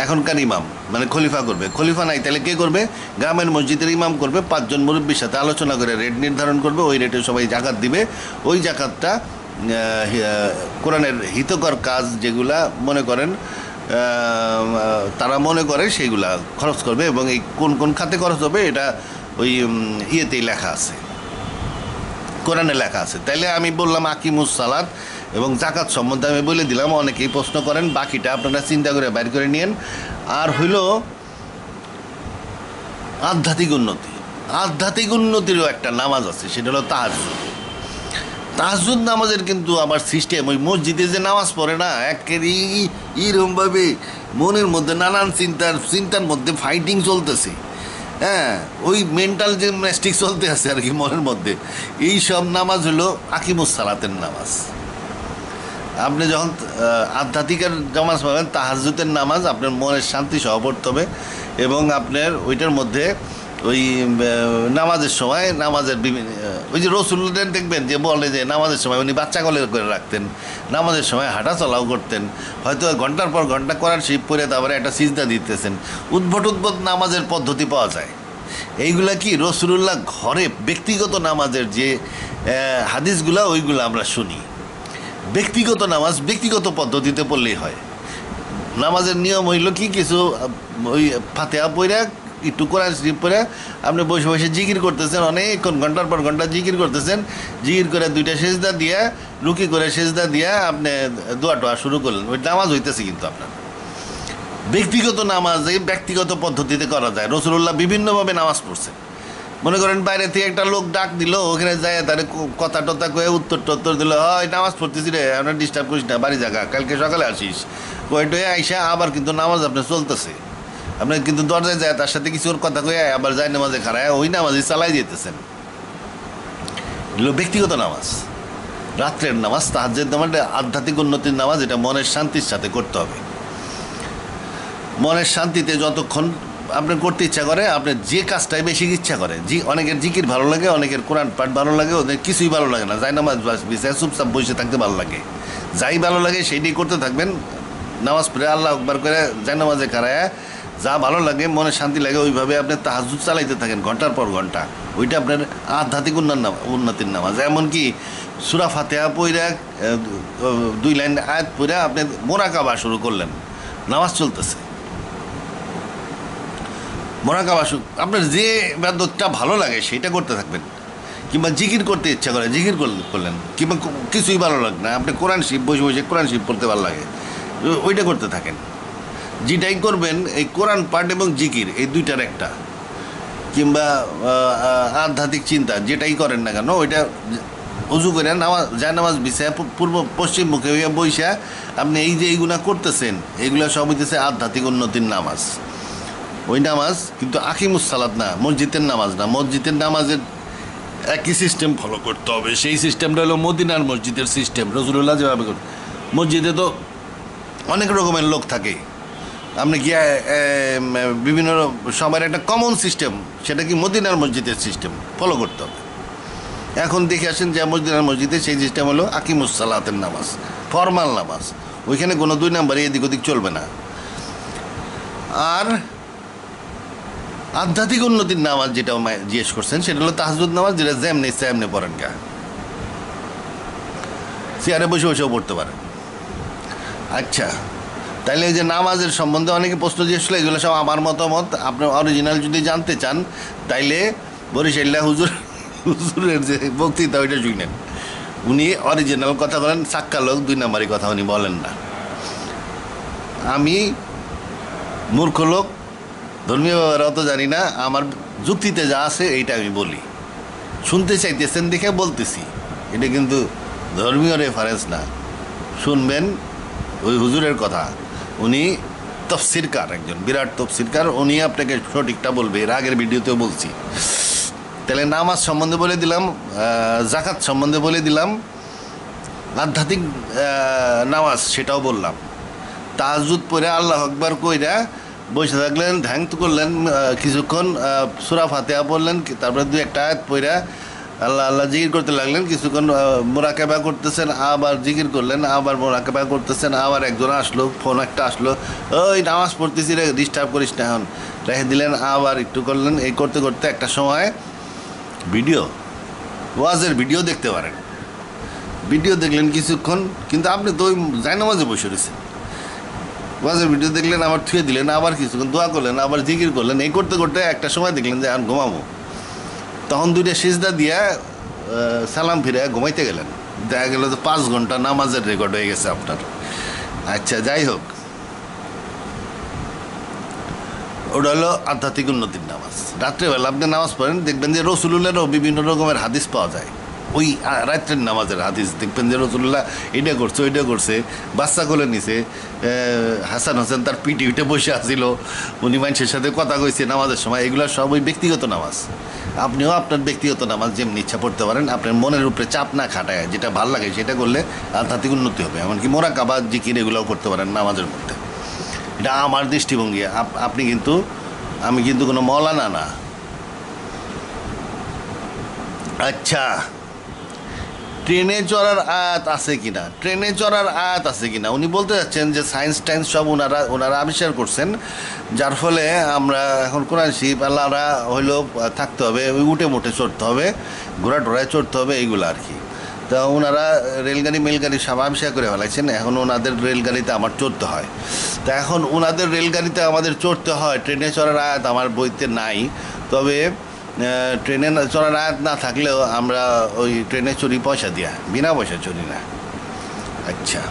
Speaker 1: এখনকার ইমাম, মানে খলিফা করবে। খলিফা নাই তাহলে কে করবে? গ্রামের মসজিদের ইমাম করবে, 5 জন মুরব্বীর সাথে আলোচনা করে রেট নির্ধারণ করবে। ওই রেটে সবাই জাকাত দিবে। ওই জাকাতটা কোরআনের হিতকর কাজ যেগুলা মনে করেন তারা মনে করে সেইগুলা খরচ করবে, এবং এই কোন কোন খাতে খরচ হবে এটা ওই ইয়েতেই লেখা আছে, কোরআনে লেখা আছে। তাইলে আমি বললাম আকিমুস সালাত এবং জাকাত সম্বন্ধে আমি বলে দিলাম। অনেকেই প্রশ্ন করেন, বাকিটা আপনারা চিন্তা করে বাইর করে নিয়েন। আর হইল আধ্যাত্মিক উন্নতিরও একটা নামাজ আছে, সেটা হলো তাহাজ্জুদ নামাজের কিন্তু আবার সিস্টেম, ওই মসজিদে যে নামাজ পড়ে না, একেবারে এরকমভাবে মনের মধ্যে নানান চিন্তার মধ্যে ফাইটিং চলতেছে, হ্যাঁ, ওই মেন্টাল জিমন্যাস্টিক চলতে আছে আর কি মনের মধ্যে। এই সব নামাজ হলো আকিমুস সালাতের নামাজ। আপনি যখন আধ্যাত্মিকের নামাজ পাবেন, তাহাজ্জুদের নামাজ আপনার মনের শান্তি সহ পড়তে হবে, এবং আপনার ওইটার মধ্যে ওই নামাজের সময় নামাজের বিভিন্ন ওই যে রসুলদের দেখবেন যে বলে যে নামাজের সময় উনি বাচ্চা কোলে করে রাখতেন, নামাজের সময় হাঁটা চলাও করতেন, হয়তো ঘন্টার পর ঘন্টা করার শিব পরে তারপরে একটা সিজদা দিতেছেন। উদ্ভট নামাজের পদ্ধতি পাওয়া যায়। এইগুলা কি রাসূলুল্লাহ ঘরে ব্যক্তিগত নামাজের যে হাদিসগুলা ওইগুলো আমরা শুনি। ব্যক্তিগত নামাজ ব্যক্তিগত পদ্ধতিতে পড়লেই হয়। নামাজের নিয়ম হইল কি, কিছু ওই ফাতিহা পড়া একটু কোরআন শরীফ পড়া আপনি বসে বসে জিকির করতেছেন, অনেকক্ষণ ঘন্টার পর ঘন্টা জিকির করতেছেন, জিকির করে 2টা সেজদা দিয়া রুকি করে সেজদা দিয়া আপনি দোয়া টোয়া শুরু করলেন, ওই নামাজ হইতেছে। কিন্তু আপনার ব্যক্তিগত নামাজ এই ব্যক্তিগত পদ্ধতিতে করা যায়। রাসূলুল্লাহ বিভিন্নভাবে নামাজ পড়ছে। মনে করেন বাইরে থেকে একটা লোক ডাক দিল, ওখানে যায় তার কথা টথা কয়ে উত্তর টত্তর দিল, হয় নামাজ পড়তেছি রে, আপনার ডিস্টার্ব করিস না, বাড়ি জায়গা, কালকে সকালে আসিস, কয়টয়ে আইসা আবার কিন্তু নামাজ আপনার চলতেছে। আপনার কিন্তু দরজায় যায় তার সাথে কিছু কথা কয়ে আবার যায় নামাজে খাড়ায়, ওই নামাজই চালাই যেতেছেন। এগুলো ব্যক্তিগত নামাজ। রাত্রের নামাজ, তাহাজ্জুদ নামাজ, আধ্যাত্মিক উন্নতির নামাজ, এটা মনের শান্তির সাথে করতে হবে। মনের শান্তিতে যতক্ষণ আপনার করতে ইচ্ছা করে, আপনার যে কাজটাই বেশি ইচ্ছা করে, অনেকের জিকির ভালো লাগে, অনেকের কোরআন পাঠ ভালো লাগে, ওদের কিছুই ভালো লাগে না, যাই নামাজ বিছায় চুপচাপ বসে থাকতে ভালো লাগে। যাই ভালো লাগে সেইটাই করতে থাকবেন। নামাজ পড়ে আল্লাহ আকবার করে যাই নামাজে খাড়ায় যা ভালো লাগে, মনে শান্তি লাগে, ওইভাবে আপনি তাহাজ্জুদ চালাইতে থাকেন ঘন্টার পর ঘন্টা। ওইটা আপনার আধ্যাত্মিক উন্নতির নামাজ। এমনকি সূরা ফাতিহা পড়া 2 লাইন আয়াত পড়া আপনি মুরাকাবা শুরু করলেন, নামাজ চলতেছে। মুরাকাবা আপনার যে ইবাদতটা ভালো লাগে সেইটা করতে থাকবেন। কিংবা জিকির করতে ইচ্ছা করে জিকির করলেন, কিংবা কিছুই ভালো লাগে না, আপনি কোরআন শরীফ বসে বসে কোরআন শরীফ পড়তে ভালো লাগে, ওইটা করতে থাকেন। যেটাই করবেন এই কোরআন পাঠ এবং জিকির এই দুইটার একটা, কিংবা আধ্যাত্মিক চিন্তা যেটাই করেন না কেন, ওইটা উজু করে নামাজ বিছায় পূর্ব পশ্চিম মুখে হইয়া বইসা আপনি এই যে এইগুলা করতেছেন, এইগুলা সব হইতেছে আধ্যাত্মিক উন্নতির নামাজ। ওই নামাজ কিন্তু আকিমুস সালাত না, মসজিদের নামাজ না। মসজিদের নামাজের একই সিস্টেম ফলো করতে হবে। সেই সিস্টেমটা হলো মদিনার মসজিদের সিস্টেম। রাসূলুল্লাহ যেভাবে করেন, মসজিদে তো অনেক রকমের লোক থাকে, আপনি কি বিভিন্ন সময়ের একটা কমন সিস্টেম, সেটা কি মদিনার মসজিদের সিস্টেম ফলো করতে হবে। এখন দেখে আসেন যে মদিনার মসজিদে সেই সিস্টেম হলো আকিমুস সালাতের নামাজ, ফরমাল নামাজ। ওইখানে কোনো 2 নাম্বারে এদিক ওদিক চলবে না। আর আধ্যাত্মিক উন্নতির নামাজ যেটা জিজ্ঞেস করছেন, সেটা হলো তাহাজ্জুদ নামাজ, যেটা যেমনি সেমনি পড়েন, গা চেয়ারে বসে বসেও পড়তে পারেন। আচ্ছা, তাইলে এই যে নামাজের সম্বন্ধে অনেকে প্রশ্ন জিজ্ঞেস, এগুলো সব আমার মতামত। আপনার অরিজিনাল যদি জানতে চান তাইলে বরিশাল্লা হুজুরের যে বক্তৃতা ওইটা শুনেন। উনি অরিজিনাল কথা বলেন, সাক্কা লোক 2 নাম্বারই কথা উনি বলেন না। আমি মূর্খ লোক, ধর্মীয় ব্যাপারে অত জানি না, আমার যুক্তিতে যা আছে এইটা আমি বলি। শুনতে চাইতেছেন দেখে বলতেছি, এটা কিন্তু ধর্মীয় রেফারেন্স না। শুনবেন ওই হুজুরের কথা, উনি তফসিরকার, একজন বিরাট তফসিরকার, উনি আপনাকে সঠিকটা বলবে। এর আগের ভিডিওতেও বলছি। তাহলে নামাজ সম্বন্ধে বলে দিলাম, জাকাত সম্বন্ধে বলে দিলাম, আধ্যাত্মিক নামাজ সেটাও বললাম। তাহাজ্জুদ পড়ে আল্লাহু আকবার কইরা বসে থাকলেন, ধ্যান করলেন কিছুক্ষণ, সূরা ফাতিহা পড়লেন, তারপরে 2-1 আয়াত পড়া আল্লাহ আল্লাহ জিকির করতে লাগলেন, কিছুক্ষণ মুরাকাবা করতেছেন, আবার জিকির করলেন, আবার মুরাকাবা করতেছেন, আবার একজন আসলো, ফোন একটা আসলো, ওই নামাজ পড়তেছি রে, ডিস্টার্ব করিস না, এখন রেখে দিলেন, আবার একটু করলেন। এই করতে করতে একটা সময় ওয়াজের ভিডিও দেখতে পারেন। ভিডিও দেখলেন কিছুক্ষণ, কিন্তু আপনি তো ওই জায়নামাজে বসে রয়েছেন। ওয়াজের ভিডিও দেখলেন, আবার থুয়ে দিলেন, আবার কিছুক্ষণ দোয়া করলেন, আবার জিকির করলেন। এই করতে করতে একটা সময় দেখলেন যে এখন ঘুমাবো, তখন 2টা সিজদা দিয়া সালাম ফিরে ঘুমাইতে গেলেন। দেখা গেল তো 5 ঘন্টা নামাজের রেকর্ড হয়ে গেছে আপনার। আচ্ছা, যাই হোক, ওটা হলো আধ্যাত্মিক উন্নতির নামাজ। রাত্রেবেলা আপনি নামাজ পড়েন, দেখবেন যে রাসূলুল্লাহরও বিভিন্ন রকমের হাদিস পাওয়া যায়। ওই রাত্রের নামাজের হাদিস দেখবেন যে রাসূলুল্লাহ এটা করছে, ওইটা করছে, বাচ্চা কোলে নিছে, হাসান হোসেন তার পিঠে উঠে বসে আসছিল, উনি মানুষের সাথে কথা কইছে নামাজের সময়। এগুলো সব ওই ব্যক্তিগত নামাজ। আপনিও আপনার ব্যক্তিগত নামাজ যেমনি ইচ্ছা পড়তে পারেন, আপনার মনের উপরে চাপ না খাটায় যেটা ভালো লাগে সেটা করলে আধ্যাত্মিক উন্নতি হবে। এমনকি মুরাকাবা, জিকির এগুলোও করতে পারেন নামাজের মধ্যে। এটা আমার দৃষ্টিভঙ্গি। আপনি কিন্তু, আমি কিন্তু কোনো মৌলানা না। ট্রেনে চড়ার আয়াত আছে কিনা, ট্রেনে চড়ার আয়াত আছে কিনা উনি বলতে যাচ্ছেন যে সায়েন্স টাইন্স সব ওনারা আবিষ্কার করছেন, যার ফলে আমরা এখন কোরআন শরীফ আল্লাহরা হইলো থাকতে হবে, ওই উঠে মুঠে চড়তে হবে, ঘোড়া টোড়ায় চড়তে হবে, এইগুলো আর কি। তা ওনারা রেলগাড়ি মেলগাড়ি সব আবিষ্কার করে ফেলাইছেন, এখন ওনাদের রেলগাড়িতে আমার চড়তে হয়। তা এখন ওনাদের রেলগাড়িতে আমাদের চড়তে হয়, ট্রেনে চড়ার আয়াত আমার বইতে নাই। তবে ট্রেনে চড়ার আয়াত না থাকলেও আমরা ওই ট্রেনে চড়ি পয়সা দিয়া, বিনা পয়সা চড়ি না। আচ্ছা,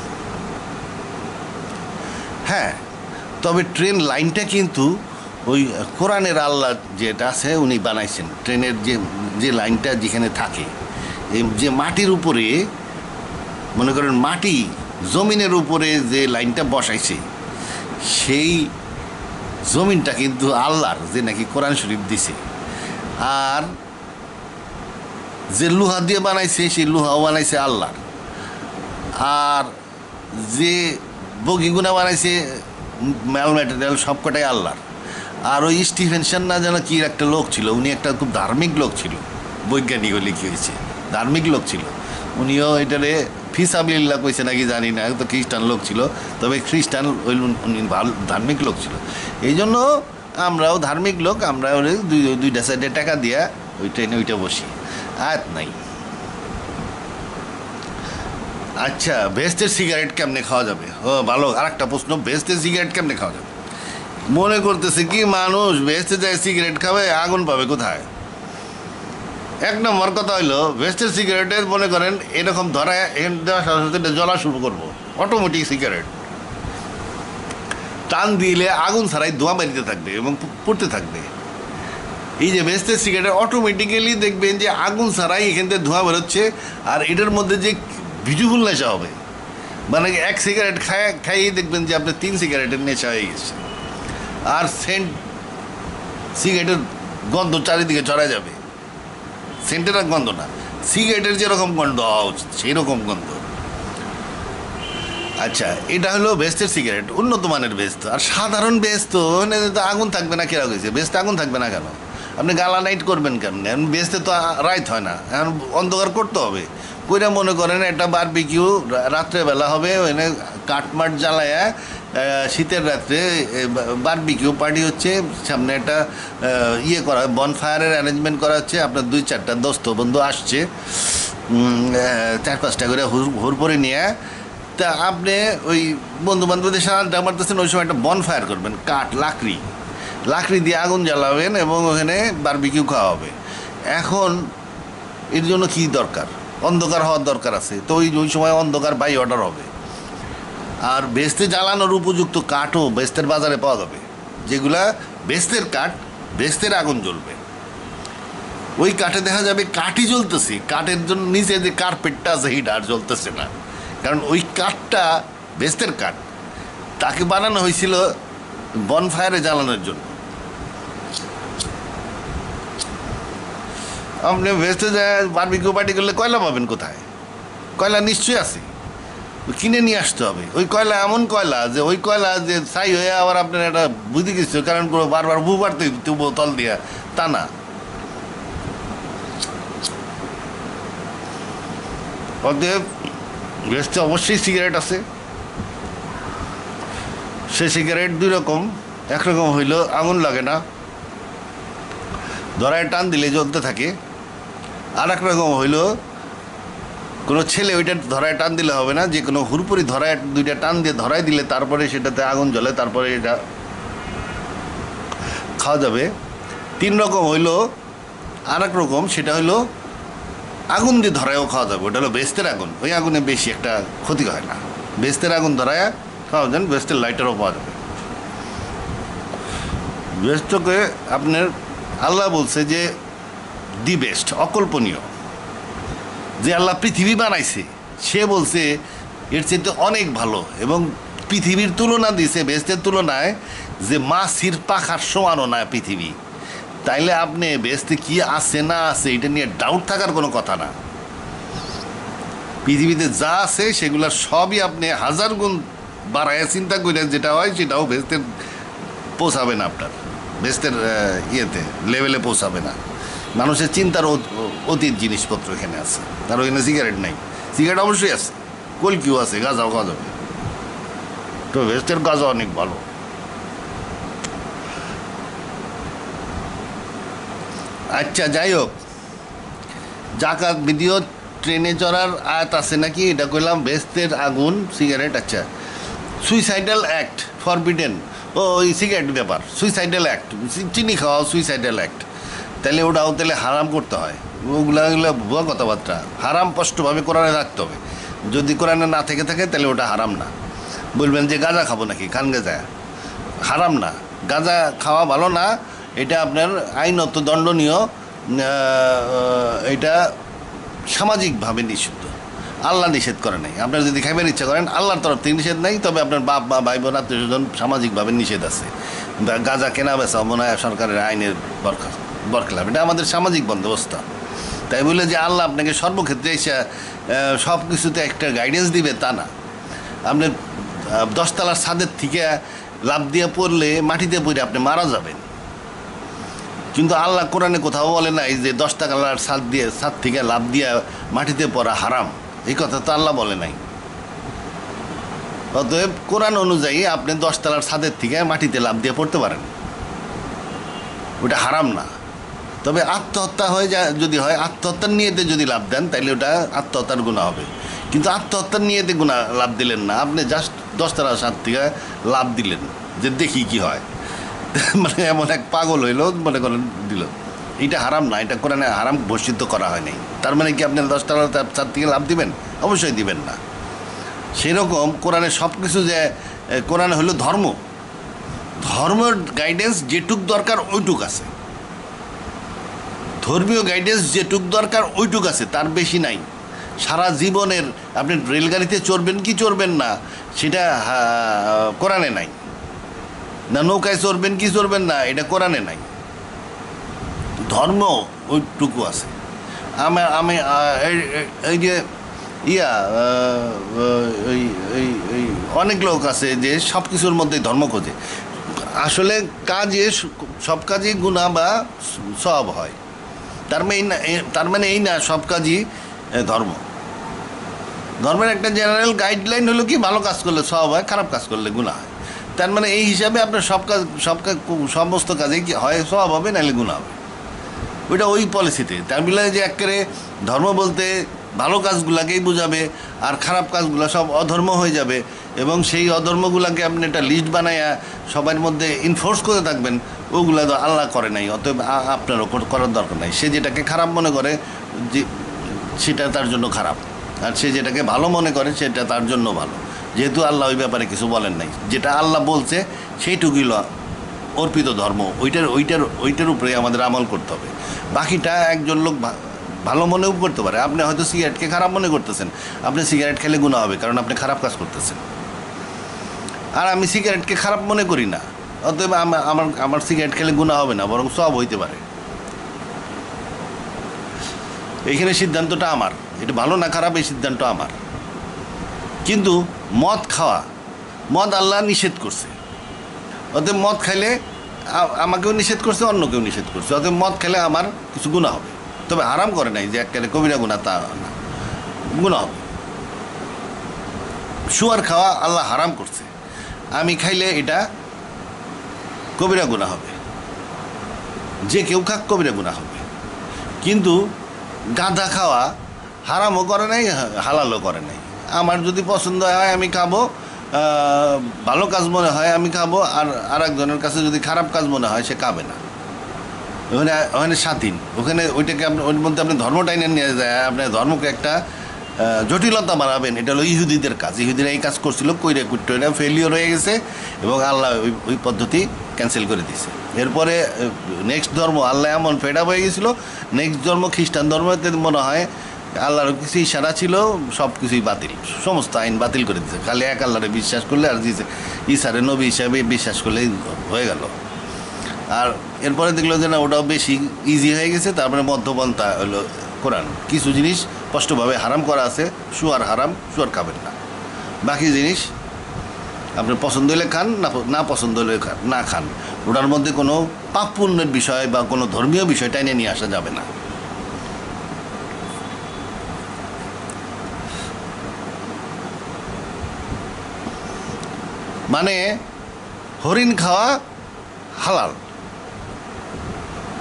Speaker 1: হ্যাঁ, তবে ট্রেন লাইনটা কিন্তু ওই কোরআনের আল্লাহ যেটা আছে উনি বানাইছেন, ট্রেনের যে লাইনটা যেখানে থাকে, এই যে মাটির উপরে, মনে করেন মাটি জমিনের উপরে যে লাইনটা বসাইছে, সেই জমিনটা কিন্তু আল্লাহর, যে নাকি কোরআন শরীফ দিছে। আর যে লোহা দিয়ে বানাইছে সেই লোহাও বানাইছে আল্লাহর। আর যে বগিগুনা বানাইছে ম্যাল ম্যাটেরিয়াল সবকটাই আল্লাহর। আর ওই স্টিফেনসন না যেন কি একটা লোক ছিল, উনি একটা খুব ধার্মিক লোক ছিল, বৈজ্ঞানিকও লিখে হয়েছে, ধার্মিক লোক ছিল। উনিও এটারে ফিসাবিল্লাহ কইছে নাকি জানি না, তো খ্রিস্টান লোক ছিল, তবে খ্রিস্টান ওই উনি ধার্মিক লোক ছিল। এই জন্য আমরাও ধার্মিক লোক, আমরা ওই দুইটা সাইডে টাকা দিয়া ওই ট্রেনে ওইটা বসি, আয়াত নাই। আচ্ছা, ভেস্টের সিগারেট কেমনে খাওয়া যাবে? ও ভালো, আর একটা প্রশ্ন, ভেস্টের সিগারেট কেমনে খাওয়া যাবে? মনে করতেছে কি মানুষ ভেস্টে যায় সিগারেট খাবে, আগুন পাবে কোথায়? এক নম্বর কথা হইলো, ভেস্টের সিগারেটের মনে করেন এরকম ধরায় দেওয়ার সাথে সাথে জ্বলা শুরু করবো, অটোমেটিক সিগারেট টান দিলে আগুন ছাড়াই ধোঁয়া বেরিতে থাকবে এবং পড়তে থাকবে। এই যে ভেস্টের সিগারেট অটোমেটিক্যালি দেখবেন যে আগুন ছাড়াই এখান থেকে ধোঁয়া বেরোচ্ছে, আর এটার মধ্যে যে বিউটিফুল নেশা হবে, মানে এক সিগারেট খাইয়েই দেখবেন যে আপনার 3 সিগারেটের নেশা হয়ে গেছে। আর সেন্ট, সিগারেটের গন্ধ চারিদিকে ছড়া যাবে, সেন্টের আর গন্ধ না, সিগারেটের যেরকম গন্ধ হওয়া উচিত সেই রকম গন্ধ। আচ্ছা, এটা হলো ভেস্টের সিগারেট, উন্নত মানের ভেস্ট। আর সাধারণ ভেস্ট তো আগুন থাকবে না, কেরা গেছে ভেস্টে আগুন থাকবে না কেন? আপনি গালা নাইট করবেন কেন? এখন ভেস্টে তো রাইত হয় না, এখন অন্ধকার করতে হবে। কইরা মনে করেন একটা বারবিকিউ রাত্রেবেলা হবে, ওখানে কাঠমাট জ্বালায়া শীতের রাত্রে বারবিকিউ পার্টি হচ্ছে, সামনে একটা ইয়ে করা, বনফায়ারের অ্যারেঞ্জমেন্ট করা হচ্ছে, আপনার 2-4টা দোস্ত বন্ধু আসছে, 4-5টা করে হুড়পড়ে নিয়ে। তা আপনি ওই বন্ধু বান্ধবদের সাথে আড্ডা মারতেছেন, ওই সময় একটা বনফায়ার করবেন, কাঠ লাকড়ি দিয়ে আগুন জ্বালাবেন এবং ওখানে বারবিকিউ খাওয়া হবে। এখন এর জন্য কী দরকার? অন্ধকার হওয়ার দরকার আছে, তো ওই সময় অন্ধকার বাই অর্ডার হবে। আর ভেস্তে জ্বালানোর উপযুক্ত কাঠও ভেস্তের বাজারে পাওয়া যাবে, যেগুলা ভেস্তের কাঠ, ভেস্তের আগুন জ্বলবে। ওই কাঠে দেখা যাবে কাঠই জ্বলতেছে, কাঠের জন্য নিচে যে কার্পেটটা আছে হিট আর জ্বলতেছে না, কারণ ওই কাঠটা ভেস্তের কাঠ, তাকে বানানো হয়েছিল বনফায়ারে জ্বালানোর জন্য। আপনি ভেস্তে যায় বারবিকিউ পার্টি করলে কয়লা পাবেন কোথায়? কয়লা নিশ্চয়ই আছে, কিনে নিয়ে আসতে হবে। ওই কয়লা এমন কয়লা যে ওই কয়লা যে ছাই হয়ে আবার আপনার একটা বুঝে গেছে, কারণ করে বারবার বুবারতে তল দিয়া, তা না। অতএব ভেস্টে অবশ্যই সিগারেট আছে। সে সিগারেট 2 রকম, একরকম হইল আগুন লাগে না, ধরায় টান দিলে জ্বলতে থাকে। আর এক রকম হইল কোনো ছেলে ওইটা ধরায় টান দিলে হবে না, যে কোনো হুড়পুরি ধরায় 2টা টান দিয়ে ধরায় দিলে তারপরে সেটাতে আগুন জ্বলে, তারপরে এটা খাওয়া যাবে। 3 রকম হইল আর এক রকম, সেটা হইলো আগুন দিয়ে ধরায়ও খাওয়া যাবে, ওটা হলো ভেস্তের আগুন। ওই আগুনে বেশি একটা ক্ষতি হয় না, ভেস্তের আগুন ধরায় খাওয়া যান, ভেস্তের লাইটারও পাওয়া যাবে। ভেস্টকে আপনার আল্লাহ বলছে যে দি বেস্ট, অকল্পনীয়। যে আল্লাহ পৃথিবী বানাইছে সে বলছে এর চেয়ে অনেক ভালো, এবং পৃথিবীর তুলনা দিছে ভেস্টের তুলনায়, যে মাছির পাখার সমানও না পৃথিবী। তাইলে আপনি ভেস্টে কি আছে না আছে এটা নিয়ে ডাউট থাকার কোনো কথা না। পৃথিবীতে যা আছে সেগুলোর সবই আপনি 1000 গুণ বাড়ায় চিন্তা করে যেটা হয় সেটাও ভেস্টের পৌঁছাবে না, আপনার ভেস্টের ইয়েতে লেভেলে পৌঁছাবে না। মানুষের চিন্তার অতীত জিনিসপত্র এখানে আছে, আর ওইখানে সিগারেট নাই। সিগারেট অবশ্যই আছে, কলকিও আছে, গাঁজাও খাওয়া যাবে, তো ভেস্টের গাঁজা অনেক ভালো। আচ্ছা, যাই হোক, জাকাত বিধিও ট্রেনে চড়ার আয়াত আছে নাকি, এটা কইলাম। ভেস্তের আগুন, সিগারেট। আচ্ছা, সুইসাইডাল অ্যাক্ট ফরবিডেন। ও ওই সিগারেট ব্যাপার, সুইসাইডাল অ্যাক্ট, চিনি খাওয়া সুইসাইডাল অ্যাক্ট, তাহলে ওটাও তাহলে হারাম করতে হয়। ওগুলো ভুয়া কথাবার্তা। হারাম স্পষ্টভাবে কোরআনে রাখতে হবে। যদি কোরআনে না থেকে থাকে তাহলে ওটা হারাম না। বলবেন যে গাঁজা খাবো নাকি, খান গাঁজা, হারাম না। গাঁজা খাওয়া ভালো না, এটা আপনার আইনত দণ্ডনীয়, এটা সামাজিকভাবে নিষিদ্ধ। আল্লাহ নিষেধ করে নাই। আপনার যদি খাইবার ইচ্ছা করেন, আল্লাহর তরফ থেকে নিষেধ নাই, তবে আপনার বাপ বা ভাই বোন আত্মীয় স্বজন সামাজিকভাবে নিষেধ আছে। গাঁজা কেনা বেচা মনে হয় সরকারের আইনের বরখেলাপ, এটা আমাদের সামাজিক বন্দোবস্ত। তাই বলে যে আল্লাহ আপনাকে সর্বক্ষেত্রে এসে সব কিছুতে একটা গাইডেন্স দিবে তা না। আপনি 10 তলার ছাদের থেকে লাফ দিয়ে পড়লে মাটিতে পড়ে আপনি মারা যাবেন, কিন্তু আল্লাহ কোরআনে কোথাও বলে নাই যে 10 তলার ছাদ থেকে লাফ দিয়ে মাটিতে পড়া হারাম, এই কথা তো আল্লাহ বলে নাই। অতএব কোরআন অনুযায়ী আপনি 10 তলার ছাদের থেকে মাটিতে লাফ দিয়ে পড়তে পারেন, ওটা হারাম না। তবে আত্মহত্যা হয়ে যায়, যদি হয় আত্মহত্যার নিয়েতে যদি লাভ দেন তাহলে ওটা আত্মহত্যার গুনাহ হবে। কিন্তু আত্মহত্যার নিয়েতে লাভ দিলেন না, আপনি জাস্ট 10 তলার ছাদ থেকে লাভ দিলেন যে দেখি কি হয়, মানে এমন এক পাগল হইল, মনে করেন দিল, এটা হারাম না। এটা কোরআনে হারাম ঘোষিত করা হয় নাই। তার মানে কি আপনি 10 তলার ছাদ থেকে লাভ দিবেন? অবশ্যই দিবেন না। সেরকম কোরআনে সব কিছু, যে কোরআনে হলো ধর্মের গাইডেন্স যেটুক দরকার ওইটুক আছে, ধর্মীয় গাইডেন্স যেটুক দরকার ওইটুক আছে, তার বেশি নাই। সারা জীবনের আপনি রেলগাড়িতে চড়বেন কি চড়বেন না সেটা কোরআনে নাই, না নৌকায় চড়বেন কি চড়বেন না এটা কোরআনে নাই। ধর্ম ওইটুকু আছে। আমি এই যে অনেক লোক আছে যে সব কিছুর মধ্যে ধর্ম খোঁজে। আসলে কাজে সব কাজই গুনাহ বা সওয়াব হয়, তার মানে এই না সব কাজই ধর্মের একটা জেনারেল গাইডলাইন হলো কি, ভালো কাজ করলে সওয়াব হয়, খারাপ কাজ করলে গুনাহ হয়। তার মানে এই হিসাবে আপনার সমস্ত কাজে কি হয়, সওয়াব হবে নাহলে গুনাহ হবে, ওইটা ওই পলিসিতে। তার বলে যে একেবারে ধর্ম বলতে ভালো কাজগুলাকেই বোঝাবে আর খারাপ কাজগুলো সব অধর্ম হয়ে যাবে, এবং সেই অধর্মগুলোকে আপনি একটা লিস্ট বানাইয়া সবার মধ্যে ইনফোর্স করে থাকবেন, ওগুলো তো আল্লাহ করে নাই, অতএব আপনার ওপর করার দরকার নাই। সে যেটাকে খারাপ মনে করে যে সেটা তার জন্য খারাপ, আর সে যেটাকে ভালো মনে করে সেটা তার জন্য ভালো, যেহেতু আল্লাহ ওই ব্যাপারে কিছু বলেন নাই। যেটা আল্লাহ বলছে সেইটুকুই অর্পিত ধর্ম, ওইটার উপরে আমাদের আমল করতে হবে। বাকিটা একজন লোক ভালো মনেও করতে পারে। আপনি হয়তো সিগারেটকে খারাপ মনে করতেছেন, আপনি সিগারেট খেলে গুনাহ হবে, কারণ আপনি খারাপ কাজ করতেছেন। আর আমি সিগারেটকে খারাপ মনে করি না, অতএব আমার সিগারেট খেলে গুনাহ হবে না, বরং সওয়াব হইতে পারে। এইখানে সিদ্ধান্তটা আমার, এটা ভালো না খারাপ এই সিদ্ধান্ত আমার। কিন্তু মদ আল্লাহ নিষেধ করছে, অতএব মদ খাইলে আমাকেও নিষেধ করছে, অন্যকেও নিষেধ করছে, অতএব মদ খেলে আমার কিছু গুনাহ হবে। তবে হারাম করে নাই যে একেবারে কবিরা গুনাহ, তা না, গুনাহ হবে। শুয়ার খাওয়া আল্লাহ হারাম করছে, আমি খাইলে এটা কবিরা গুনাহ হবে, যে কেউ খাক কবিরা গুনাহ হবে। কিন্তু গাঁদা খাওয়া হারামও করে নাই, হালালও করে নাই। আমার যদি পছন্দ হয় আমি খাবো, ভালো কাজ মনে হয় আমি খাবো, আর আরেকজনের কাছে যদি খারাপ কাজ মনে হয় সে খাবে না। ওখানে স্বাধীন, ওখানে ওইটাকে ওর মধ্যে আপনি ধর্ম টাইনে নিয়ে যায়, আপনার ধর্মকে একটা জটিলতা বাড়াবেন। এটা হলো ইহুদিদের কাজ। ইহুদিরা এই কাজ করছিল, কইরে কুট্টইরা ফেলিওর হয়ে গেছে, এবং আল্লাহ ওই পদ্ধতি ক্যান্সেল করে দিয়েছে। এরপরে নেক্সট ধর্ম আল্লাহ এমন ফেড আপ হয়ে গেছিলো, নেক্সট ধর্ম খ্রিস্টান ধর্মতে মনে হয় আল্লাহর কিছু ইশারা ছিল, সব কিছুই বাতিল, সমস্ত আইন বাতিল করে দিয়েছে। খালি এক আল্লাহরে বিশ্বাস করলে আর ঈসারে নবী হিসাবে বিশ্বাস করলেই হয়ে গেল। আর এরপরে দেখলো যে না, ওটাও বেশি ইজি হয়ে গেছে। তারপরে মধ্যপন্থা হলো কোরআন, কিছু জিনিস স্পষ্টভাবে হারাম করা আছে, শুয়ার হারাম, শুয়ার খাবেন না। বাকি জিনিস আপনার পছন্দ হলে খান, না পছন্দ হলে না খান। ওটার মধ্যে কোনো পাপ পুণ্যের বিষয় বা কোনো ধর্মীয় বিষয় টাইনে নিয়ে আসা যাবে না। মানে হরিণ খাওয়া হালাল,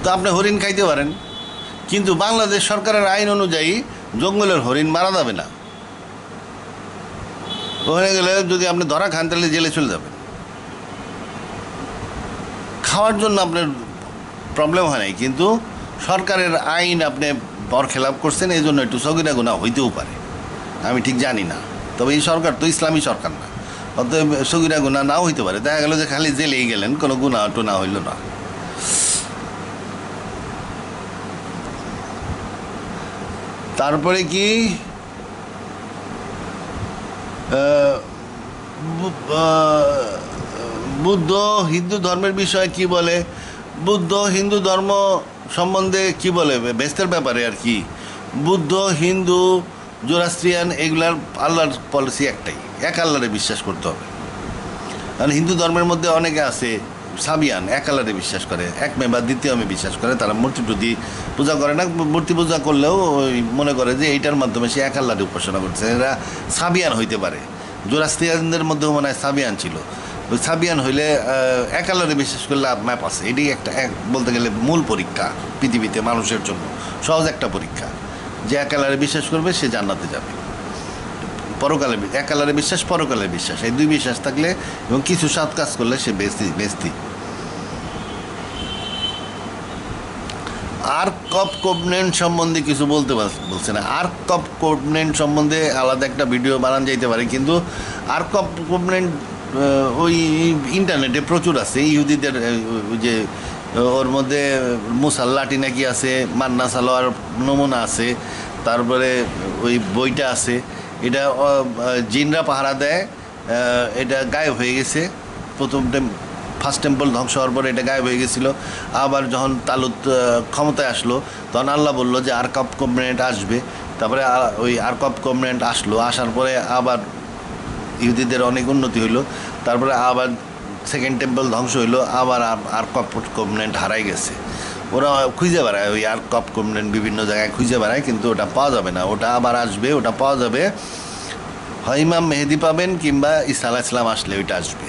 Speaker 1: তো আপনি হরিণ খাইতে পারেন, কিন্তু বাংলাদেশ সরকারের আইন অনুযায়ী জঙ্গলের হরিণ মারা যাবে না। ওখানে গেলে যদি আপনি ধরা খান তাহলে জেলে চলে যাবেন। খাওয়ার জন্য আপনার প্রবলেম হয় নাই, কিন্তু সরকারের আইন আপনি বরখেলাপ করছেন, এই জন্য একটু সগিরা গুনাহ হইতেও পারে, আমি ঠিক জানি না। তবে এই সরকার তো ইসলামী সরকার না, অতএব সগিরা গুনাহ নাও হইতে পারে। দেখা গেল যে খালি জেলেই গেলেন, কোনো গুনাহ টুনা হইল না। তারপরে কি বুদ্ধ হিন্দু ধর্মের বিষয়ে কি বলে, বুদ্ধ হিন্দু ধর্ম সম্বন্ধে কি বলে, বেস্তের ব্যাপারে আর কি। বুদ্ধ, হিন্দু, জোরাস্ট্রিয়ান এগুলার আল্লাহর পলিসি একটাই, এক আল্লাহরে বিশ্বাস করতে হবে। কারণ হিন্দু ধর্মের মধ্যে অনেকে আছে সাবিয়ান, এক আল্লাহরে বিশ্বাস করে, এক মে বা দ্বিতীয় মে বিশ্বাস করে, তারা মূর্তি টুর্তি পূজা করে না। মূর্তি পূজা করলেও ওই মনে করে যে এইটার মাধ্যমে সে এক আল্লাহরে উপাসনা করছে, এরা সাবিয়ান হইতে পারে। জোরাস্ট্রিয়ানদের মধ্যেও মনে হয় সাবিয়ান ছিল। ওই সাবিয়ান হইলে এক আল্লাহরে বিশ্বাস করলে ম্যাপ আছে। এটাই একটা বলতে গেলে মূল পরীক্ষা পৃথিবীতে মানুষের জন্য, সহজ একটা পরীক্ষা, যে এক আল্লাহরে বিশ্বাস করবে সে জান্নাতে যাবে। পরকালে এক আল্লাহরে বিশ্বাস, পরকালের বিশ্বাস, এই দুই বিশ্বাস থাকলে এবং কিছু সৎ কাজ করলে সে বেস্তি। আর্ক অফ কোভেনেন্ট সম্বন্ধে কিছু বলছে না। আর্ক অফ কোভেনেন্ট সম্বন্ধে আলাদা একটা ভিডিও বানানো যাইতে পারে, কিন্তু আর্ক অফ কোভেনেন্ট ওই ইন্টারনেটে প্রচুর আছে। ইহুদিদের যে ওর মধ্যে মুসার লাঠি নাকি আছে, মান্না সালোয়ার নমুনা আছে, তারপরে ওই বইটা আছে। এটা জিনরা পাহারা দেয়, এটা গায়েব হয়ে গেছে। ফার্স্ট টেম্পল ধ্বংস হওয়ার পরে এটা গায়েব হয়ে গেছিলো। আবার যখন তালুত ক্ষমতায় আসলো, তখন আল্লাহ বললো যে আর্ক অফ কোভেনেন্ট আসবে। তারপরে ওই আর্ক অফ কোভেনেন্ট আসলো, আসার পরে আবার ইহুদিদের অনেক উন্নতি হইলো। তারপরে আবার সেকেন্ড টেম্পল ধ্বংস হইলো, আবার আর্ক অফ কোভেনেন্ট হারাই গেছে। ওরা খুঁজে বেড়ায়, ওই আর্ক অফ কোভেনেন্ট বিভিন্ন জায়গায় খুঁজে বেড়ায়, কিন্তু ওটা পাওয়া যাবে না। ওটা আবার আসবে, ওটা পাওয়া যাবে হয় ইমাম মেহেদি পাবেন, কিংবা ঈসা আলাইহিস সালাম আসলে ওইটা আসবে।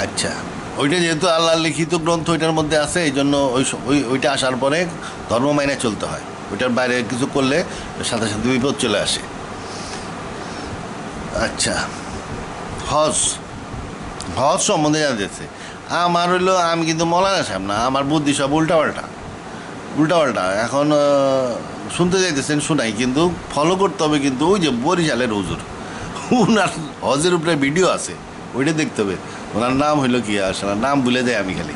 Speaker 1: আচ্ছা, ওইটা যেহেতু আল্লাহর লিখিত গ্রন্থ ওইটার মধ্যে আছে, এই জন্য ওইটা আসার পরে ধর্ম মাইনে চলতে হয়। ওইটার বাইরে কিছু করলে সাথে সাথে বিপদ চলে আসে। আচ্ছা, হজ সম্বন্ধে জানতেছে। আমার হইলো, আমি কিন্তু মৌলানা সাহেব না, আমার বুদ্ধি সব উল্টাপাল্টা। এখন শুনতে যাইতেছেন শুনাই, কিন্তু ফলো করতে হবে। কিন্তু ওই যে বরিশালের হুজুর, ওনার হজের উপরে ভিডিও আছে, ওইটা দেখতে হবে। ওনার নাম হইলো কি, আসলে নাম ভুলে যাই আমি খালি।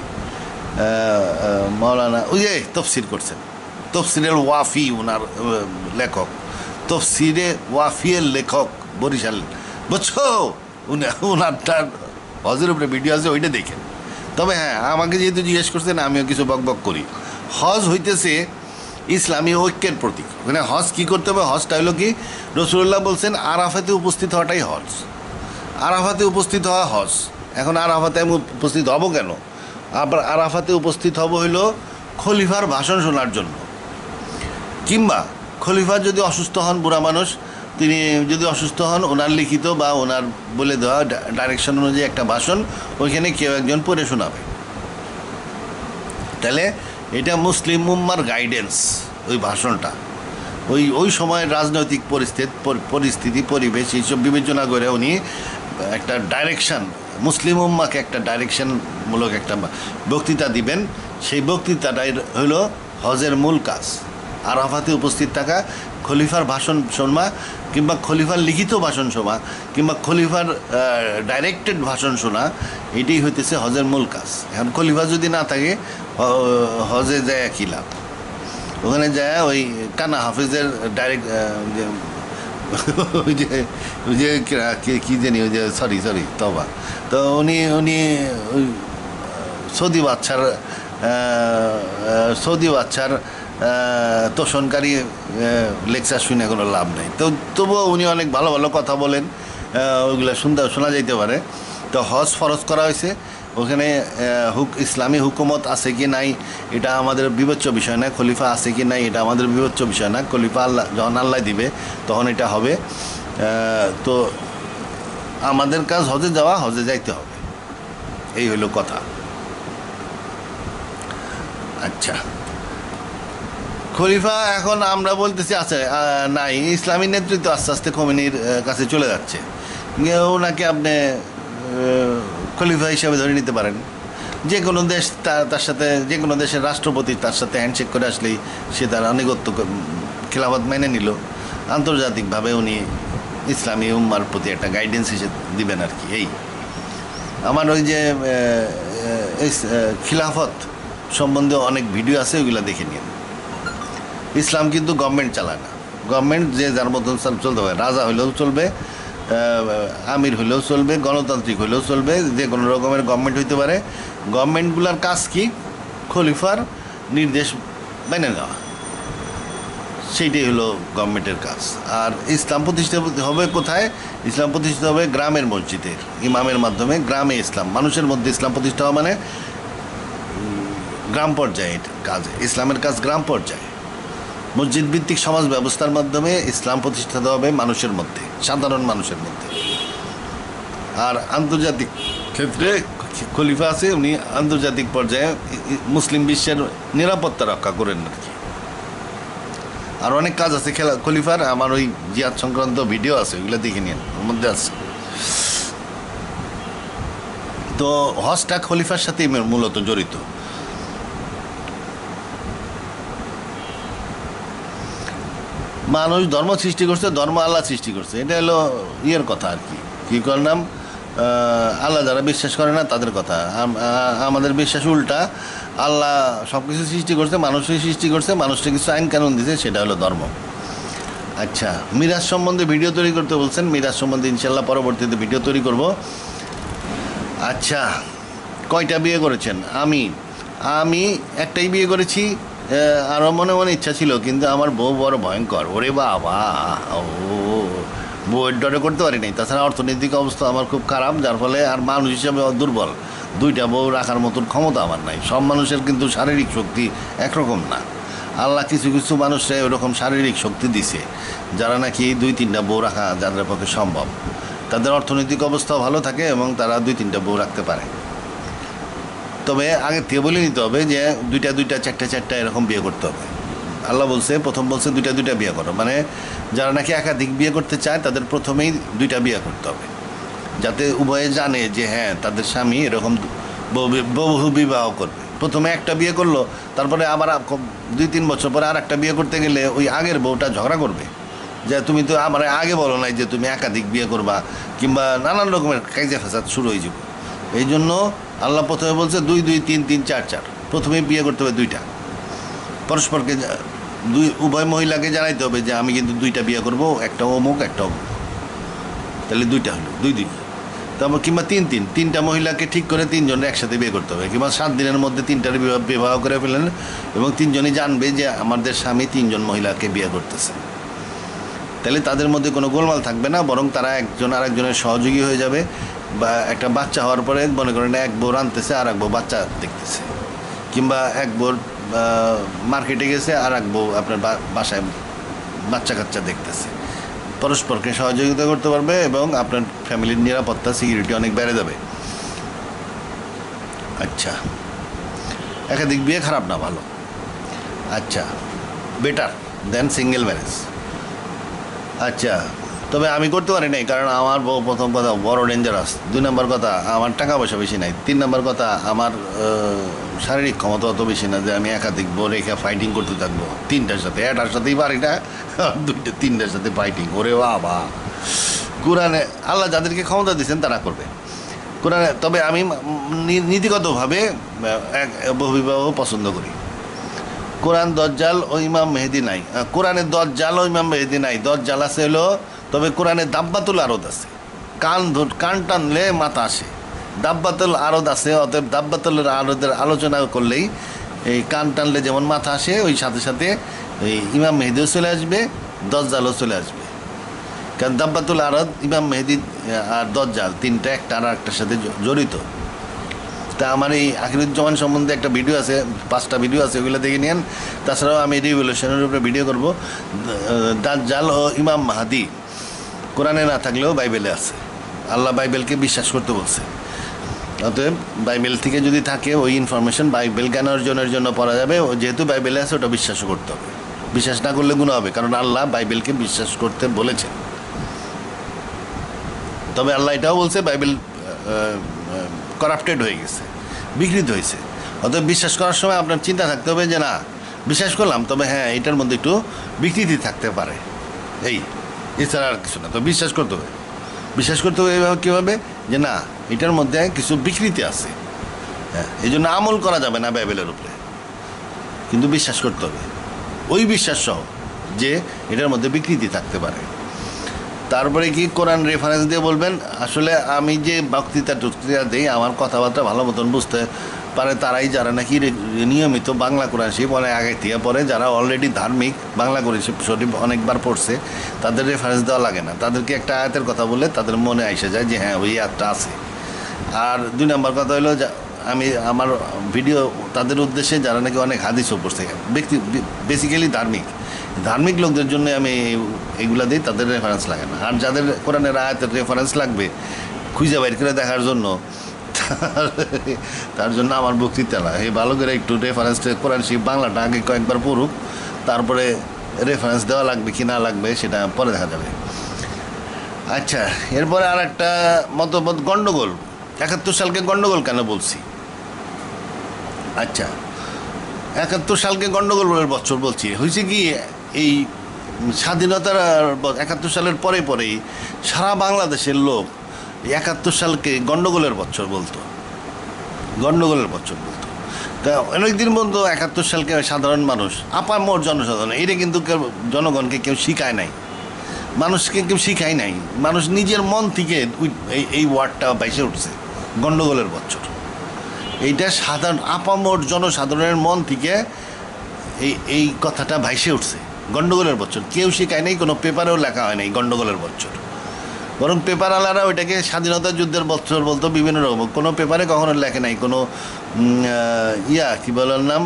Speaker 1: মৌলানা, ওই যে তফসির করছেন, তফসিরের ওয়াফি ওনার লেখক, তফসিরে ওয়াফিয়ের লেখক বরিশাল, বুঝছো? ওনারটার হজের উপরে ভিডিও আছে, ওইটা দেখেন। তবে হ্যাঁ, আমাকে যেহেতু জিজ্ঞেস করছেন, আমিও কিছু বকবক করি। হজ হইতেছে ইসলামী ঐক্যের প্রতীক। ওখানে হজ কী করতে হবে? হজটা হলো কি, রাসূলুল্লাহ বলছেন আরাফাতে উপস্থিত হওয়াটাই হজ। আরাফাতে উপস্থিত হওয়া হজ। এখন আরাফাতে আমি উপস্থিত হব কেন? আবার আরাফাতে উপস্থিত হব হইল খলিফার ভাষণ শোনার জন্য, কিংবা খলিফা যদি অসুস্থ হন, বুড়া মানুষ, তিনি যদি অসুস্থ হন, ওনার লিখিত বা ওনার বলে দেওয়া ডাইরেকশন অনুযায়ী একটা ভাষণ ওইখানে কেউ একজন পড়ে শোনাবে। তাহলে এটা মুসলিম উম্মার গাইডেন্স, ওই ভাষণটা ওই সময়ের রাজনৈতিক পরিস্থিতি পরিবেশ এইসব বিবেচনা করে উনি একটা ডাইরেকশান, মুসলিম উম্মাকে একটা ডাইরেকশনমূলক একটা বক্তৃতা দিবেন। সেই বক্তৃতাটাই হলো হজের মূল কাজ। আরাফাতে উপস্থিত থাকা, খলিফার ভাষণ শোনা, কিংবা খলিফার লিখিত ভাষণ শোনা, কিংবা খলিফার ডাইরেক্টেড ভাষণ শোনা, এটাই হইতেছে হজের মূল কাজ। এখন খলিফা যদি না থাকে, হজে যায় কী লাভ? ওখানে যায় ওই কানা হাফিজের ডাইরেক্ট ওই যে কী জানি, ওই যে সরি তবা, তো উনি ওই সৌদি বাচ্চার তোষণকারী লেকচার শুনে কোনো লাভ নেই। তো তবুও উনি অনেক ভালো কথা বলেন, ওইগুলো শোনা যাইতে পারে। তো হজ ফরজ করা হয়েছে, ওখানে ইসলামী হুকুমত আছে কি নাই এটা আমাদের বিবেচ্য বিষয় না, খলিফা আছে কি নাই এটা আমাদের বিবেচ্য বিষয় না। খলিফা আল্লাহ যখন আল্লাহ দিবে তখন এটা হবে। তো আমাদের কাজ হজে যাওয়া, হজে যাইতে হবে, এই হইল কথা। আচ্ছা, খলিফা এখন আমরা বলতেছি আছে নাই, ইসলামী নেতৃত্ব আস্তে আস্তে খোমেনির কাছে চলে যাচ্ছে, ওনাকে আপনি খলিফা হিসাবে ধরে নিতে পারেন। যে কোনো দেশ তার সাথে, যে কোনো দেশের রাষ্ট্রপতি তার সাথে হ্যান্ডশেক করে আসলেই সে তার আনুগত্য খিলাফত মেনে নিল। আন্তর্জাতিকভাবে উনি ইসলামী উম্মার প্রতি একটা গাইডেন্স হিসেবে দিবেন আর কি। এই আমার ওই যে খিলাফত সম্বন্ধে অনেক ভিডিও আছে, ওইগুলো দেখে নিন। ইসলাম কিন্তু গভর্নমেন্ট চালায় না, গভর্নমেন্ট যে যার মতন চলতে হবে, রাজা হইলেও চলবে, আমির হইলেও চলবে, গণতান্ত্রিক হইলেও চলবে, যে কোনো রকমের গভর্নমেন্ট হইতে পারে। গভর্নমেন্টগুলোর কাজ কি? খলিফার নির্দেশ মেনে নেওয়া, সেইটাই হলো গভর্নমেন্টের কাজ। আর ইসলাম প্রতিষ্ঠা হবে কোথায়? ইসলাম প্রতিষ্ঠা হবে গ্রামের মসজিদের ইমামের মাধ্যমে। গ্রামে ইসলাম, মানুষের মধ্যে ইসলাম প্রতিষ্ঠা হওয়া মানে গ্রাম পর্যায়ে কাজ, ইসলামের কাজ গ্রাম পর্যায়ে। মসজিদ ভিত্তিক সমাজ ব্যবস্থার মাধ্যমে ইসলাম প্রতিষ্ঠিত হবে মানুষের মধ্যে, সাধারণ মানুষের মধ্যে। আর আন্তর্জাতিক ক্ষেত্রে খলিফা আছে, উনি আন্তর্জাতিক পর্যায়ে মুসলিম বিশ্বের নিরাপত্তা রক্ষা করেন আর কি। আর অনেক কাজ আছে খলিফার, আমার ওই জিহাদ সংক্রান্ত ভিডিও আছে, ওইগুলো দেখে নিন, ওর মধ্যে আছে। তো হজটা খলিফার সাথেই মূলত জড়িত। মানুষ ধর্ম সৃষ্টি করছে, ধর্ম আল্লাহ সৃষ্টি করছে, এটা হলো ইয়ের কথা আর কি। কী করলাম, আল্লাহ যারা বিশ্বাস করে না তাদের কথা। আমাদের বিশ্বাস উল্টা, আল্লাহ সব কিছু সৃষ্টি করছে, মানুষই সৃষ্টি করছে, মানুষকে কিছু আইন কানুন দিয়েছে, সেটা হলো ধর্ম। আচ্ছা, মিরাজ সম্বন্ধে ভিডিও তৈরি করতে বলছেন, মিরাজ সম্বন্ধে ইনশাল্লাহ পরবর্তীতে ভিডিও তৈরি করব। আচ্ছা, কয়টা বিয়ে করেছেন? আমি একটাই বিয়ে করেছি, আরও মনে মনে ইচ্ছা ছিল, কিন্তু আমার বউ বড় ভয়ঙ্কর, ওরে বাবা, ও বউয়ের ডরে করতে পারি নাই। তাছাড়া অর্থনৈতিক অবস্থা আমার খুব খারাপ, যার ফলে আর মানুষ হিসাবে দুর্বল, দুইটা বউ রাখার মতন ক্ষমতা আমার নাই। সব মানুষের কিন্তু শারীরিক শক্তি একরকম না। আল্লাহ কিছু কিছু মানুষরা ওরকম শারীরিক শক্তি দিছে, যারা নাকি 2-3টা বউ রাখা যাদের পক্ষে সম্ভব, তাদের অর্থনৈতিক অবস্থাও ভালো থাকে এবং তারা 2-3টা বউ রাখতে পারে। তবে আগে থেকে বলে নিতে হবে যে 2টা 4টা এরকম বিয়ে করতে হবে। আল্লাহ বলছে, প্রথম বলছে 2টা বিয়ে করো, মানে যারা নাকি একাধিক বিয়ে করতে চায় তাদের প্রথমেই 2টা বিয়ে করতে হবে, যাতে উভয়ে জানে যে হ্যাঁ তাদের স্বামী এরকম বহু বিবাহ করবে। প্রথমে একটা বিয়ে করলো, তারপরে আবার 2-3 বছর পরে আর একটা বিয়ে করতে গেলে ওই আগের বউটা ঝগড়া করবে যে তুমি তো আমার আগে বলো নাই যে তুমি একাধিক বিয়ে করবা, কিংবা নানান রকমের কাইজা ফেসাদ শুরু হয়ে যাবে। এই জন্য আল্লাহ প্রথমে বলছে 2-2, 3-3, 4-4, প্রথমে বিয়ে করতে হবে 2টা। পরস্পরকে উভয় মহিলাকে জানাইতে হবে যে আমি কিন্তু 2টা বিয়ে করব, একটা অমুক একটা অমুক, তাহলে 2টা হলো 2-2। তারপর কিংবা 3-3, 3টা মহিলাকে ঠিক করে 3জনের একসাথে বিয়ে করতে হবে, কিংবা 7 দিনের মধ্যে 3টার বিবাহ করে ফেলেন এবং 3জনই জানবে যে আমাদের স্বামী 3জন মহিলাকে বিয়ে করতেছে। তাহলে তাদের মধ্যে কোনো গোলমাল থাকবে না, বরং তারা একজন আরেকজনের সহযোগী হয়ে যাবে। বা একটা বাচ্চা হওয়ার পরে মনে করেন এক বউ রাঁধতেছে আর এক বউ বাচ্চা দেখতেছে, কিংবা এক বউ মার্কেটে গেছে আর এক বউ আপনার বাসায় বাচ্চা কাচ্চা দেখতেছে। পরস্পরকে সহযোগিতা করতে পারবে এবং আপনার ফ্যামিলির নিরাপত্তা, সিকিউরিটি অনেক বেড়ে যাবে। আচ্ছা, একাধিক বিয়ে খারাপ না, ভালো। আচ্ছা, বেটার দেন সিঙ্গেল ম্যারেজ। আচ্ছা, তবে আমি করতে পারি নাই, কারণ আমার বউ প্রথম কথা বড় ডেঞ্জারাস, 2 নম্বর কথা আমার টাকা পয়সা বেশি নাই, 3 নম্বর কথা আমার শারীরিক ক্ষমতা অত বেশি না যে আমি একাধিক বউ রেখে ফাইটিং করতে থাকবো 3টার সাথে। একটার সাথেই পারি না, 2-3টার সাথে ফাইটিং, ওরে বাবা। কোরআনে আল্লাহ যাদেরকে ক্ষমতা দিয়েছেন তারা করবে কোরআনে। তবে আমি নীতিগতভাবে বহুবিবাহ পছন্দ করি। কোরআন দজ্জাল ও ইমাম মেহেদি নাই, কোরআনে দজ্জাল ও ইমাম মেহেদি নাই, দজ্জাল আছে হলো, তবে কোরআনে দাব্বাতুল আরদ আছে, কান টানলে মাথা আসে, দাব্বাতুল আরদ আছে। অতএব দাব্বাতুল আরদের আলোচনা করলেই এই কান টানলে যেমন মাথা আসে, ওই সাথে সাথে এই ইমাম মেহেদিও চলে আসবে, দজ্জালও চলে আসবে। কারণ দাব্বাতুল আরদ ইমাম মেহেদি আর দজ্জাল, তিনটা একটা আর একটার সাথে জড়িত। তা আমার এই আখিরুজ্জামান সম্বন্ধে একটা ভিডিও আছে, 5টা ভিডিও আছে, ওইগুলো দেখে নিন। তাছাড়াও আমি রিভলিউশনের উপরে ভিডিও করবো। দাজ্জাল ও ইমাম মাহদি কোরআনে না থাকলেও বাইবেলে আছে। আল্লাহ বাইবেলকে বিশ্বাস করতে বলছে। অতএব বাইবেল থেকে যদি থাকে ওই ইনফরমেশন বাইবেল জ্ঞান অর্জনের জন্য পড়া যাবে। যেহেতু বাইবেলে আছে ওটা বিশ্বাসও করতে হবে। বিশ্বাস না করলে গুনাহ হবে, কারণ আল্লাহ বাইবেলকে বিশ্বাস করতে বলেছেন। তবে আল্লাহ এটাও বলছে বাইবেল করাপ্টেড হয়ে গেছে, বিকৃত হয়েছে। অতএব বিশ্বাস করার সময় আপনার চিন্তা থাকতে হবে যে না, বিশ্বাস করলাম, তবে হ্যাঁ এটার মধ্যে একটু বিকৃতি থাকতে পারে, এই এছাড়া আর কিছু না। তো বিশ্বাস করতে হবে। বিশ্বাস করতে হবে এইভাবে কীভাবে, যে না এটার মধ্যে কিছু বিকৃতি আছে, হ্যাঁ, এই জন্য আমল করা যাবে না বাইবেলের উপরে, কিন্তু বিশ্বাস করতে হবে ওই বিশ্বাস সহ যে এটার মধ্যে বিকৃতি থাকতে পারে। তারপরে কি কোরআন রেফারেন্স দিয়ে বলবেন। আসলে আমি যে বক্তৃতা দিই, আমার কথাবার্তা ভালো মতন বুঝতে পারে তারাই, যারা নাকি নিয়মিত বাংলা কোরআন শরীফ অনেক আগে থেকে পড়ে, যারা অলরেডি ধার্মিক, বাংলা কোরআন শরীফ অনেকবার পড়ছে, তাদের রেফারেন্স দেওয়া লাগে না। তাদেরকে একটা আয়াতের কথা বললে তাদের মনে এসে যায় যে হ্যাঁ ওই আয়াতটা আছে। আর 2 নম্বর কথা হলো, আমি আমার ভিডিও তাদের উদ্দেশ্যে যারা নাকি অনেক হাদিসও পড়ছে, বেসিক্যালি ধার্মিক লোকদের জন্য আমি এগুলা দিই, তাদের রেফারেন্স লাগে না। আর যাদের কোরআনের আয়াতের রেফারেন্স লাগবে খুঁজে বাইর করে দেখার জন্য, তার জন্য আমার বক্তৃতা না। এই ভালো করে একটু রেফারেন্সটা কোরআন শরীফ বাংলাটা আগে কয়েকবার পড়ুক, তারপরে রেফারেন্স দেওয়া লাগবে কি না লাগবে সেটা পরে দেখা যাবে। আচ্ছা, এরপরে আর একটা মতভেদ, গণ্ডগোল। 71 সালকে গণ্ডগোল কেন বলছি? আচ্ছা, 71 সালকে গণ্ডগোলের বছর বলছি, হয়েছে কি, এই স্বাধীনতার 71 সালের পরেই সারা বাংলাদেশের লোক 71 সালকে গণ্ডগোলের বছর বলতো। তা অনেকদিন বলতো 71 সালকে সাধারণ মানুষ, আপামর জনসাধারণ, এটা কিন্তু জনগণকে কেউ শিখায় নাই, মানুষকে কেউ শিখায় নাই। মানুষ নিজের মন থেকে এই ওয়ার্ডটা বাইসে উঠছে, গণ্ডগোলের বছর। এইটা সাধারণ আপামর জনসাধারণের মন থেকে এই কথাটা ভাইসে উঠছে, গণ্ডগোলের বছর। কেউ শেখায় নাই, কোনো পেপারেও লেখা হয় নাই গণ্ডগোলের বছর। বরং পেপারওয়ালারা ওইটাকে স্বাধীনতা যুদ্ধের বছর বলতো বিভিন্ন রকম। কোনো পেপারে কখনো লেখে নাই, কোনো কি বলার নাম,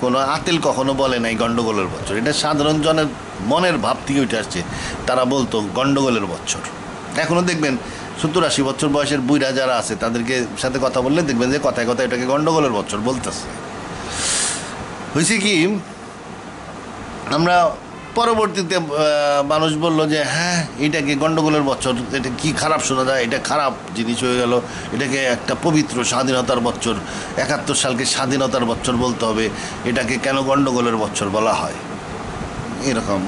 Speaker 1: কোনো আতেল কখনো বলে নাই গণ্ডগোলের বছর। এটা সাধারণ জনের মনের ভাব থেকে উঠে আসছে, তারা বলতো গণ্ডগোলের বছর। এখনও দেখবেন 70-80 বছর বয়সের বুইরা যারা আছে তাদেরকে সাথে কথা বললে দেখবেন যে কথায় কথায় এটাকে গণ্ডগোলের বছর বলতেছে। হয়েছে কি, আমরা পরবর্তীতে মানুষ বলল যে হ্যাঁ এটাকে গণ্ডগোলের বছর, এটা কি খারাপ শোনা যায়, এটা খারাপ জিনিস হয়ে গেল, এটাকে একটা পবিত্র স্বাধীনতার বছর, 71 সালকে স্বাধীনতার বছর বলতে হবে, এটাকে কেন গণ্ডগোলের বছর বলা হয়, এরকম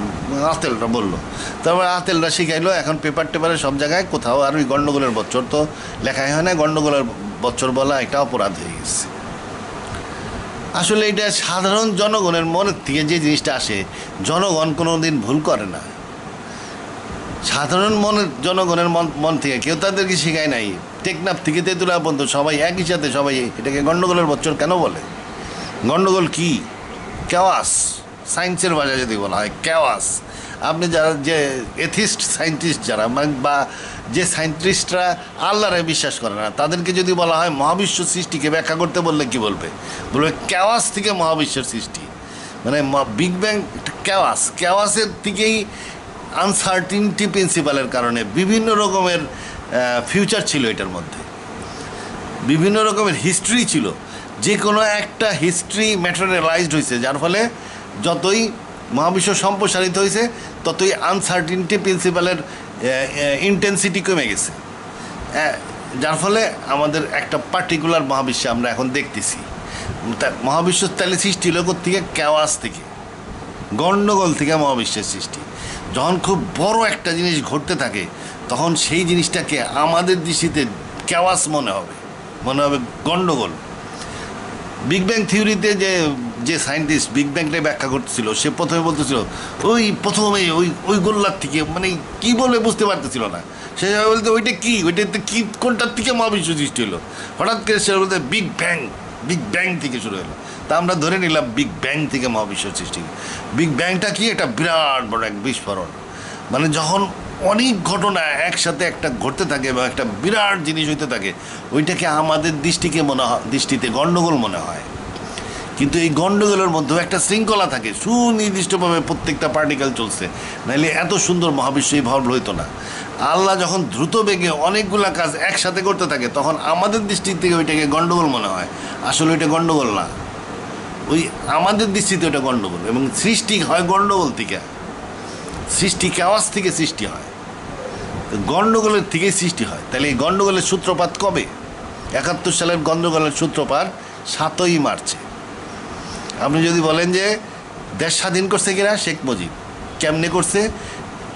Speaker 1: আতেলরা বললো। তারপরে আতেলরা শিখাইলো, এখন পেপারে সব জায়গায় কোথাও আর ওই গণ্ডগোলের বছর তো লেখাই হয় না, গণ্ডগোলের বছর বলা একটা অপরাধ হয়ে গেছে। আসলে এটা সাধারণ জনগণের মনের থেকে যে জিনিসটা আসে, জনগণ কোনো দিন ভুল করে না। সাধারণ জনগণের মন থেকে কেউ তাদেরকে শেখায় নাই। টেকনাফ থেকে তেঁতুলিয়া পর্যন্ত সবাই একই সাথে সবাই এটাকে গণ্ডগোলের বছর কেন বলে। গণ্ডগোল কি? কেওয়াস, সায়েন্সের ভাষায় যদি বলা হয় কেওয়াস। আপনি যারা যে এথিস্ট সায়েন্টিস্ট যারা, বা যে সায়েন্টিস্টরা আল্লাহরে বিশ্বাস করে না, তাদেরকে যদি বলা হয় মহাবিশ্ব সৃষ্টিকে ব্যাখ্যা করতে বললে কি বলবে? কেওয়াস থেকে মহাবিশ্বের সৃষ্টি, মানে বিগ ব্যাং কেওয়াসের থেকেই আনসার্টিনিটি প্রিন্সিপালের কারণে বিভিন্ন রকমের ফিউচার ছিল, এটার মধ্যে বিভিন্ন রকমের হিস্ট্রি ছিল। যে কোনো একটা হিস্ট্রি ম্যাটেরিয়ালাইজড হয়েছে, যার ফলে যতই মহাবিশ্ব সম্প্রসারিত হয়েছে ততই আনসার্টিনিটি প্রিন্সিপালের ইন্টেন্সিটি কমে গেছে, যার ফলে আমাদের একটা পার্টিকুলার মহাবিশ্বে আমরা এখন দেখতেছি। মহাবিশ্ব তাহলে সৃষ্টি হলো থেকে কেওয়াস থেকে, গণ্ডগোল থেকে মহাবিশ্বের সৃষ্টি। যখন খুব বড় একটা জিনিস ঘটতে থাকে তখন সেই জিনিসটাকে আমাদের দৃষ্টিতে কেওয়াস মনে হবে গণ্ডগোল। বিগ ব্যাং থিওরিতে যে সায়েন্টিস্ট বিগ ব্যাংটাই ব্যাখ্যা করতেছিল, সে প্রথমে বলতেছিল প্রথমে ওই গোল্লার থেকে, মানে কি বলে বুঝতে পারতেছিল না। সে বলতে ওইটাতে কি কোনটার থেকে মহাবিশ্ব সৃষ্টি হলো। হঠাৎ করে সে বলতে বিগ ব্যাং থেকে শুরু হলো। তা আমরা ধরে নিলাম বিগ ব্যাং থেকে মহাবিশ্ব সৃষ্টি। বিগ ব্যাংটা কি? একটা বিরাট বড় এক বিস্ফোরণ। মানে যখন অনেক ঘটনা একসাথে একটা ঘটতে থাকে বা একটা বিরাট জিনিস হইতে থাকে, ওইটাকে আমাদের দৃষ্টিতে গণ্ডগোল মনে হয়। কিন্তু এই গণ্ডগোলের মধ্যেও একটা শৃঙ্খলা থাকে, সুনির্দিষ্টভাবে প্রত্যেকটা পার্টিকেল চলছে, নাহলে এত সুন্দর মহাবিশ্ব এইভাবে হইতো না। আল্লাহ যখন দ্রুত বেগে অনেকগুলা কাজ একসাথে করতে থাকে, তখন আমাদের দৃষ্টি থেকে ওইটাকে গণ্ডগোল মনে হয়। আসলে ওইটা গণ্ডগোল না, ওই আমাদের দৃষ্টিতে ওটা গণ্ডগোল। এবং সৃষ্টি হয় গণ্ডগোল থেকে, সৃষ্টি কেওয়াস থেকে সৃষ্টি হয়, গণ্ডগোলের থেকেই সৃষ্টি হয়। তাহলে এই গণ্ডগোলের সূত্রপাত কবে? 71 সালের গণ্ডগোলের সূত্রপাত 7ই মার্চে। আপনি যদি বলেন যে দেশ স্বাধীন করছে কিনা শেখ মুজিব, কেমনে করছে?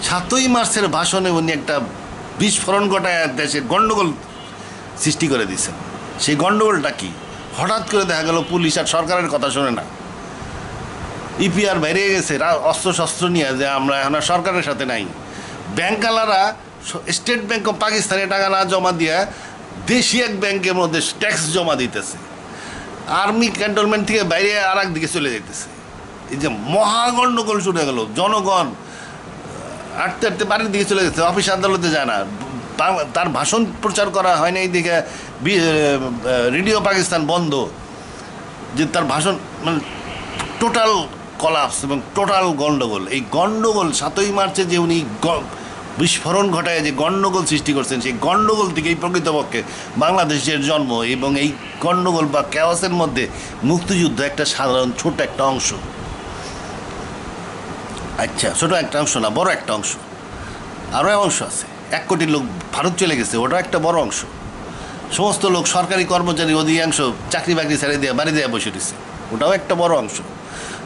Speaker 1: 7ই মার্চের ভাষণে উনি একটা বিস্ফোরণ ঘটায় দেশে গণ্ডগোল সৃষ্টি করে দিয়েছেন। সেই গণ্ডগোলটা কি? হঠাৎ করে দেখা গেল পুলিশ আর সরকারের কথা শোনে না, ইপিআর বাইরে গেছে অস্ত্র শস্ত্র নিয়ে, যে আমরা এখন আর সরকারের সাথে নাই। ব্যাংকালারা স্টেট ব্যাংক অফ পাকিস্তানে টাকা না জমা দিয়ে দেশি এক ব্যাংকের মধ্যে ট্যাক্স জমা দিতেছে। আর্মি ক্যান্টনমেন্ট থেকে বাইরে আর একদিকে চলে যেতেছে। এই যে মহাগণ্ডগোল শুরু হয়ে গেল, জনগণ আটতে আটতে বাড়ির দিকে চলে গেছে, অফিস আদালতে যায় না। তার ভাষণ প্রচার করা হয় না, এইদিকে রেডিও পাকিস্তান বন্ধ, যে তার ভাষণ মানে টোটাল কলাপস এবং টোটাল গণ্ডগোল। এই গণ্ডগোল 7ই মার্চে যে উনি বিস্ফোরণ ঘটায় যে গণ্ডগোল সৃষ্টি করছেন, সেই গণ্ডগোল থেকেই প্রকৃতপক্ষে বাংলাদেশের জন্ম। এবং এই গণ্ডগোল বা কেওয়াসের মধ্যে মুক্তিযুদ্ধ একটা সাধারণ ছোট একটা অংশ। আচ্ছা, ছোট একটা অংশ না, বড় একটা অংশ। আরও অংশ আছে, 1 কোটি লোক ভারত চলে গেছে, ওটাও একটা বড় অংশ। সমস্ত লোক সরকারি কর্মচারী অধিকাংশ চাকরি বাকরি ছেড়ে দিয়ে বাড়ি দিয়ে বসে দিচ্ছে, ওটাও একটা বড় অংশ।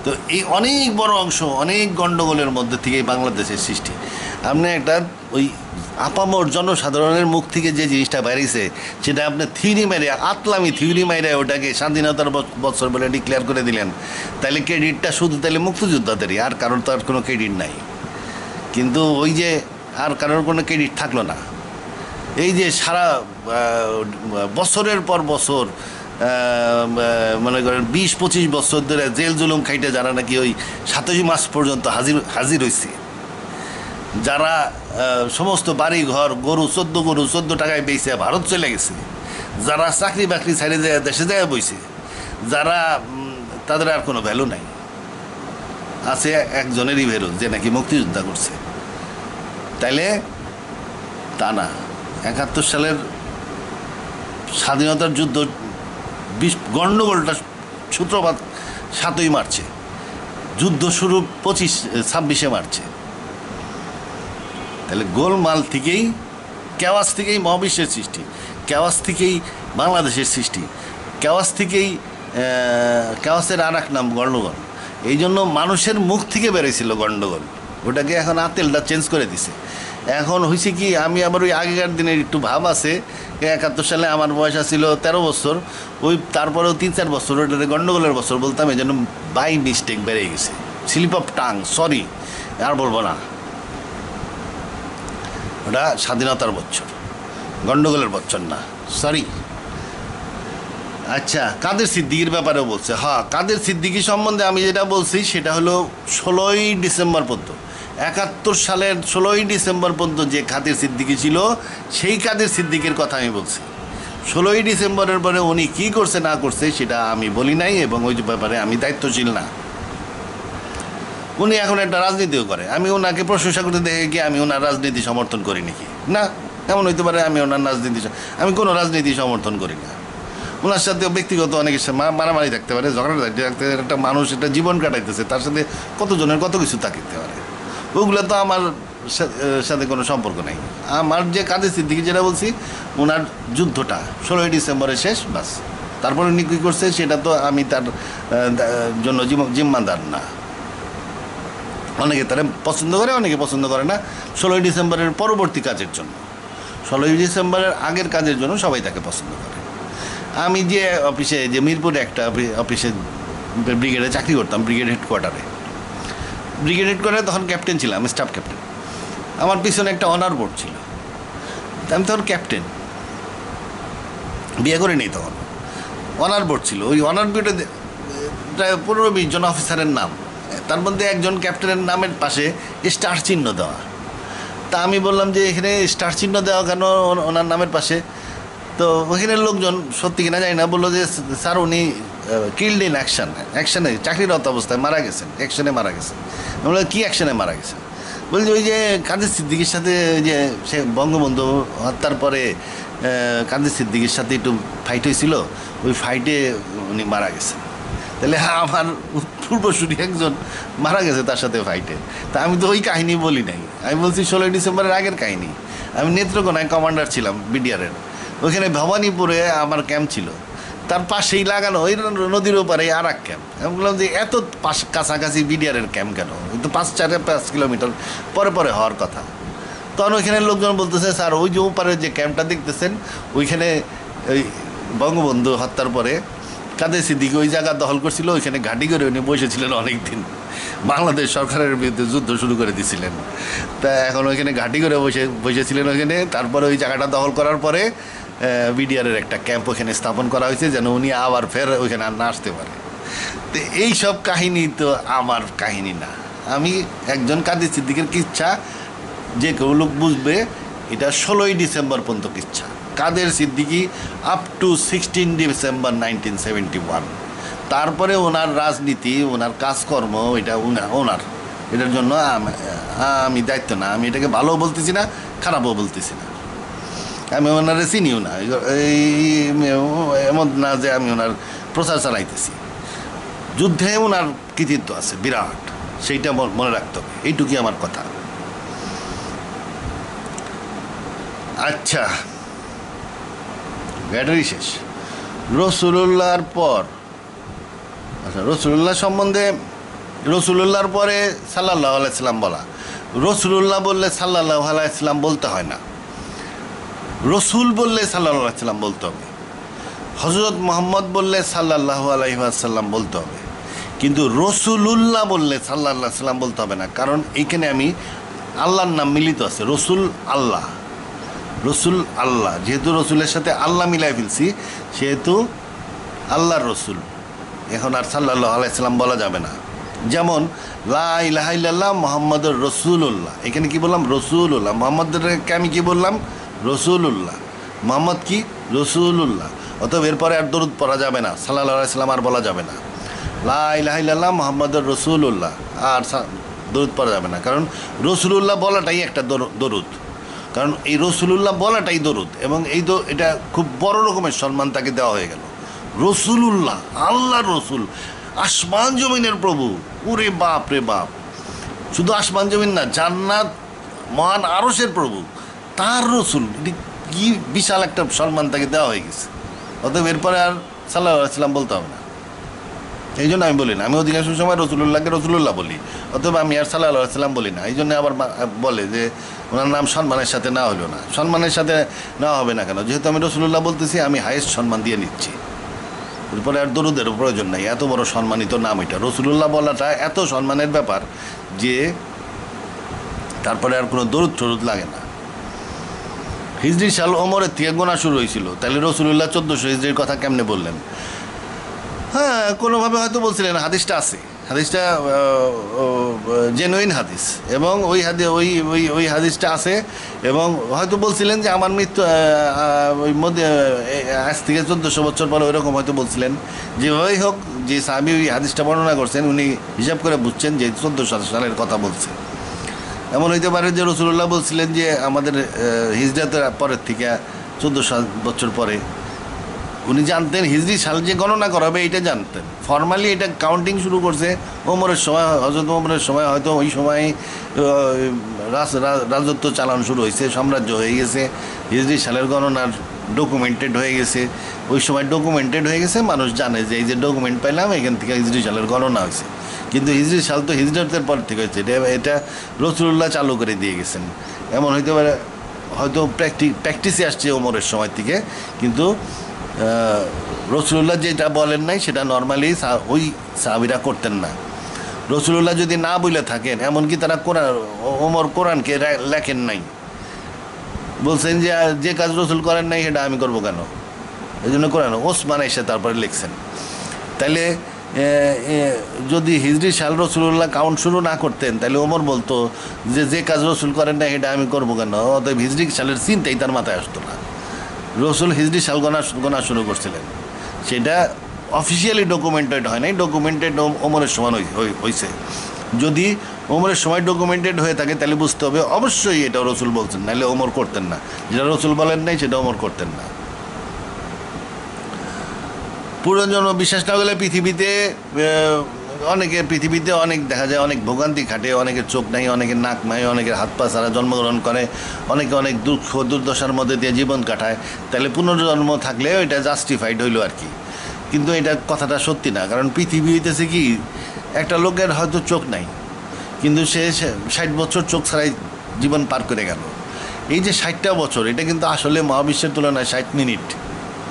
Speaker 1: তো এই অনেক বড় অংশ, অনেক গণ্ডগোলের মধ্যে থেকেই বাংলাদেশের সৃষ্টি। আপনি একটা ওই আপামর জনসাধারণের মুখ থেকে যে জিনিসটা বেরিয়েছে, সেটা আপনি থিওরি মেরে, আতলামি থিওরি মেরে ওটাকে স্বাধীনতার বছর বলে ডিক্লেয়ার করে দিলেন, তাহলে ক্রেডিটটা শুধু তাহলে মুক্তিযোদ্ধাদেরই, আর কারোর তো আর কোনো ক্রেডিট নাই। কিন্তু ওই যে আর কারোর কোনো ক্রেডিট থাকলো না। এই যে সারা বছরের পর বছর মনে করেন 20-25 বছর ধরে জেল জুলুম খাইতে যারা নাকি ওই 27 মাস পর্যন্ত হাজির হয়েছে, যারা সমস্ত বাড়ি ঘর গরু 14 টাকায় বেচে ভারত চলে গেছে, যারা চাকরি বাকরি ছেড়ে যায় দেশে যায় বইছে, যারা তাদের আর কোনো ভ্যালু নাই। আছে একজনেরই ভ্যালু, যে নাকি মুক্তিযোদ্ধা করছে। তাইলে তা না, 71 সালের স্বাধীনতার যুদ্ধ গণ্ডগোলটা সূত্রপাত 7ই মার্চে, যুদ্ধ শুরু 26 মার্চে। তাহলে গোলমাল থেকেই, কেওয়াস থেকেই মহাবিশ্বের সৃষ্টি, কেওয়াস থেকেই বাংলাদেশের সৃষ্টি, কেওয়াস থেকেই কেওয়াসের আর এক নাম গণ্ডগোল। এই জন্য মানুষের মুখ থেকে বেরোয়ছিল গণ্ডগোল, ওটাকে এখন আতেলটা চেঞ্জ করে দিছে। এখন হয়েছে কি, আমি আবার ওই আগেকার দিনের একটু ভাব আছে। 71 সালে আমার বয়স ছিল 13 বছর, ওই তারপরেও 3-4 বছর ওটাতে গণ্ডগোলের বছর বলতাম, এই জন্য বাই মিস্টেক বেড়ে গেছে, স্লিপ অফ টাং, সরি, আর বলবো না। ওটা স্বাধীনতার বছর, গণ্ডগোলের বছর না, সরি। আচ্ছা, কাদের সিদ্দিকির ব্যাপারেও বলছে। হ্যাঁ, কাদের সিদ্দিকি সম্বন্ধে আমি যেটা বলছি সেটা হলো 16ই ডিসেম্বর পর্যন্ত, 71 সালের 16ই ডিসেম্বর পর্যন্ত যে কাদের সিদ্দিকি ছিল, সেই কাদের সিদ্দিকির কথা আমি বলছি। 16ই ডিসেম্বরের পরে উনি কী করছে না করছে সেটা আমি বলি নাই, এবং ওই ব্যাপারে আমি দায়িত্বশীল না। উনি এখন একটা রাজনীতিও করে, আমি ওনাকে প্রশংসা করতে দেখে কি আমি ওনার রাজনীতি সমর্থন করি নাকি? না, এমন হইতে পারে আমি ওনার আমি কোনো রাজনীতি সমর্থন করি না। ওনার সাথে ব্যক্তিগত অনেকের সাথে মারামারি থাকতে পারে, ঝগড়া থাকতে পারে, একটা মানুষ একটা জীবন কাটাইতেছে, তার সাথে কতজনের কত কিছু থাকতে পারে, ওগুলো তো আমার সাথে কোনো সম্পর্ক নেই। আমার যে কাদের সিদ্দিকি যেটা বলছি, ওনার যুদ্ধটা 16ই ডিসেম্বরে শেষ, বাস। তারপরে উনি কী করছে সেটা তো আমি তার জন্য জিম্মাদার না। অনেকে তারা পছন্দ করে, অনেকে পছন্দ করে না। 16ই ডিসেম্বরের পরবর্তী কাজের জন্য, 16ই ডিসেম্বরের আগের কাজের জন্য সবাই তাকে পছন্দ করে। আমি যে অফিসে, যে মিরপুরে একটা অফিসে ব্রিগেডে চাকরি করতাম, ব্রিগেড হেডকোয়ার্টারে তখন ক্যাপ্টেন ছিলাম, আমি স্টাফ ক্যাপ্টেন। আমার পিছনে একটা অনার বোর্ড ছিল, আমি তখন ক্যাপ্টেন, বিয়ে করে নেই তখন। অনার বোর্ড ছিল, ওই অনার বোর্ডে প্রায় 15-20 জন অফিসারের নাম, তার মধ্যে একজন ক্যাপ্টেনের নামের পাশে স্টার চিহ্ন দেওয়া। তা আমি বললাম যে এখানে স্টার চিহ্ন দেওয়া কেন ওনার নামের পাশে? তো ওখানের লোকজন সত্যি কিনা জানি না বললো যে স্যার উনি কিল্ড ইন অ্যাকশানে চাকরিরত অবস্থায় মারা গেছেন, অ্যাকশনে মারা গেছেন। আমি বললাম কী অ্যাকশনে মারা গেছেন? বলছি ওই যে কাদের সিদ্দিকির সাথে যে সে বঙ্গবন্ধু হত্যার পরে কাদের সিদ্দিকির সাথে একটু ফাইট হয়েছিল, ওই ফাইটে উনি মারা গেছেন। তাহলে আমার পূর্বসূরি একজন মারা গেছে তার সাথে ফাইটে। তা আমি তো ওই কাহিনী বলি নাই, আমি বলছি 16ই ডিসেম্বরের আগের কাহিনী। আমি নেত্রকোনায় কমান্ডার ছিলাম বিডিআরের, ওইখানে ভবানীপুরে আমার ক্যাম্প ছিল, তার পাশেই লাগানো ওই নদীর ওপারে আর এক ক্যাম্প। আমি বললাম যে এত কাছাকাছি বিডিআরের ক্যাম্প কেন? কিন্তু 5 কিলোমিটার পরে পরে হওয়ার কথা। তখন ওইখানে লোকজন বলতেছে স্যার ওই যে ওপারে যে ক্যাম্পটা দেখতেছেন ওইখানে ওই বঙ্গবন্ধু হত্যার পরে কাদের সিদ্দিকী ওই জায়গা দখল করছিল, ওইখানে ঘাঁটি করে উনি বসেছিলেন অনেক দিন, বাংলাদেশ সরকারের বিরুদ্ধে যুদ্ধ শুরু করে দিয়েছিলেন। তা এখন ওইখানে ঘাঁটি করে বসেছিলেন ওইখানে। তারপরে ওই জায়গাটা দখল করার পরে বিডিআরের একটা ক্যাম্প ওখানে স্থাপন করা হয়েছে যেন উনি আবার ফের ওইখানে আর না আসতে পারে। তো এইসব কাহিনী তো আমার কাহিনী না। আমি একজন কাদের সিদ্দিকের কিচ্ছা যে কেউ লোক বুঝবে, এটা 16ই ডিসেম্বর পর্যন্ত কিচ্ছা। কাদের সিদ্দিকী আপ টু 16 ডিসেম্বর 1971। তারপরে ওনার রাজনীতি, ওনার কাজকর্ম, এটা ওনার, এটার জন্য আমি দায়িত্ব না। আমি এটাকে ভালো বলতেছি না, খারাপও বলতেছি না। আমি ওনারে চিনিও না, এই এমন না যে আমি ওনার প্রচার চালাইতেছি। যুদ্ধে ওনার কৃতিত্ব আছে বিরাট, সেইটা মনে রাখতে হবে, এইটুকুই আমার কথা। আচ্ছা, ব্যাটারি শেষ। রসুলুল্লাহর পর, আচ্ছা রসুলুল্লাহ সম্বন্ধে, রসুলুল্লাহর পরে সাল্লাল্লাহু আলাইহি সাল্লাম বলা। রসুলুল্লাহ বললে সাল্লাল্লাহু আলাইহি সাল্লাম বলতে হয় না, রসুল বললে সাল্লাল্লাহু আলাইহি সাল্লাম বলতে হবে। হজরত মোহাম্মদ বললে সাল্লাল্লাহু আলাইহি ওয়াসাল্লাম বলতে হবে, কিন্তু রসুলুল্লাহ বললে সাল্লাল্লাহু আলাইহি সাল্লাম বলতে হবে না। কারণ এইখানে আমি আল্লাহর নাম মিলিত আছে, রসুল আল্লাহ, রসুল আল্লাহ, যেহেতু রসুলের সাথে আল্লাহ মিলাই ফেলছি সেহেতু আল্লাহর রসুল। এখন আর সাল্লাল্লাহু আলাইহি সাল্লাম বলা যাবে না। যেমন লা ইলাহা ইল্লাল্লাহ মুহাম্মাদুর রাসূলুল্লাহ, এখানে কি বললাম? রসুলুল্লাহ। মোহাম্মদকে আমি কি বললাম? রসুলুল্লাহ। মোহাম্মদ কি? রসুলুল্লাহ। অতএব এরপরে আর দরুদ পড়া যাবে না, সাল্লাল্লাহু আলাইহি সাল্লাম আর বলা যাবে না। লা ইলাহা ইল্লাল্লাহ মুহাম্মাদুর রাসূলুল্লাহ, আর দরুদ পড়া যাবে না। কারণ রসুলুল্লাহ বলাটাই একটা দরুদ, কারণ এই রসুলুল্লাহ বলাটাই দরুদ, এবং এটা খুব বড় রকমের সম্মান তাকে দেওয়া হয়ে গেল। রসুলুল্লাহ, আল্লাহর রসুল, আসমান জমিনের প্রভু। ওরে বাপ রে বাপ, শুধু আসমান জমিন না, জান্নাত মহান আরশের প্রভু, তার রসুল, এটি কি বিশাল একটা সম্মান তাকে দেওয়া হয়ে গেছে। অতএব এরপরে আর সাল্লাল্লাহু আলাইহি সাল্লাম বলতে হবে না। এই জন্য আমি বলি না, আমি অধিকাংশ সময় রসুলুল্লাহকে রসুলুল্লাহ বলি, অতএব আমি আর সাল্লাল্লাহু আলাইহি সাল্লাম বলি না। এই জন্য আবার বলে যে ওনার নাম সম্মানের সাথে না হলো না। সম্মানের সাথে নেওয়া হবে না কেন? যেহেতু আমি রসুলুল্লাহ বলতেছি, আমি হাইয়েস্ট সম্মান দিয়ে নিচ্ছি। এরপরে আর দরুদের প্রয়োজন নাই, এত বড় সম্মানিত নাম এটা। রসুলুল্লাহ বলাটা এত সম্মানের ব্যাপার যে তারপরে আর কোনো দরুদ টরুদ লাগে না। হিজরি সাল ওমরের থেকে গোনা শুরু হয়েছিল, তাহলে রসুলুল্লাহ 1400 হিজরির কথা কেমনে বললেন? হ্যাঁ, কোনোভাবে হয়তো বলছিলেন, হাদিসটা আছে, হাদিসটা জেনুইন হাদিস, এবং ওই হাদিসটা আছে, এবং হয়তো বলছিলেন যে আমার মৃত্যু ওই মধ্যে আজ থেকে 1400 বছর পরে ওইরকম হয়তো বলছিলেন। যেভাবেই হোক, যে সাহাবী ওই হাদিসটা বর্ণনা করছেন উনি হিসাব করে বুঝছেন যে 1400 সালের কথা বলছে। এমন হইতে পারে যে রসুলুল্লাহ বলছিলেন যে আমাদের হিজরতের পরের থেকে 1400 বছর পরে। উনি জানতেন হিজরি সাল যে গণনা করা হবে, এইটা জানতেন। ফর্মালি এটা কাউন্টিং শুরু করছে ওমরের সময়, হযরত ওমরের সময়। হয়তো ওই সময় রাজত্ব চালানো শুরু হয়েছে, সাম্রাজ্য হয়ে গেছে, হিজরি সালের গণনার ডকুমেন্টেড হয়ে গেছে। ওই সময় ডকুমেন্টেড হয়ে গেছে, মানুষ জানে যে এই যে ডকুমেন্ট পাইলাম এখান থেকে হিজরি সালের গণনা হয়েছে। কিন্তু হিজরি সাল তো হিজরতের পর থেকে হয়েছে, এটা রসুলুল্লাহ চালু করে দিয়ে গেছেন। এমন হইতে পারে হয়তো প্র্যাকটিসে আসছে ওমরের সময় থেকে, কিন্তু রসুলুল্লাহ যেটা বলেন নাই সেটা নর্মালি ওই সাহাবীরা করতেন না। রসুলুল্লাহ যদি না বলে থাকেন, এমনকি তারা ওমর কোরআনকে লেখেন নাই, বলছেন যে যে কাজ রসুল করেন নাই সেটা আমি করবো কেন, এই জন্য কোরআন ওসমান এসে তারপরে লিখছেন। তাইলে যদি হিজরি সাল রসুল্লাহ কাউন্ট শুরু না করতেন তাহলে ওমর বলতো যে যে কাজ রসুল করেন না এটা আমি করবো কেন, অতএব হিজরি সালের চিন্তাই তার মাথায় আসতো না। রসুল হিজরি সাল গোনা শুরু করছিলেন, সেটা অফিসিয়ালি ডকুমেন্টেড হয় নাই, ডকুমেন্টেড ওমরের সমান হয়েছে। যদি ওমরের সময় ডকুমেন্টেড হয়ে থাকে তাহলে বুঝতে হবে অবশ্যই এটা রসুল বলছেন, নাহলে ওমর করতেন না। যেটা রসুল বলেন নাই সেটা ওমর করতেন না। পুরোজন বিশ্বাস না হলে পৃথিবীতে অনেক দেখা যায় অনেক ভোগান্তি খাটে, অনেকের চোখ নাই, অনেকের নাক নাই, অনেকের হাত পা ছাড়া জন্মগ্রহণ করে, অনেকে অনেক দুঃখ দুর্দশার মধ্যে দিয়ে জীবন কাটায়। তাহলে পুনর্জন্ম থাকলেও এটা জাস্টিফাইড হইল আর কি। কিন্তু এটা কথাটা সত্যি না, কারণ পৃথিবী হইতেছে কি, একটা লোকের হয়তো চোখ নাই কিন্তু সে 60 বছর চোখ ছাড়াই জীবন পার করে গেল। এই যে 60টা বছর, এটা কিন্তু আসলে মহাবিশ্বের তুলনায় 60 মিনিট,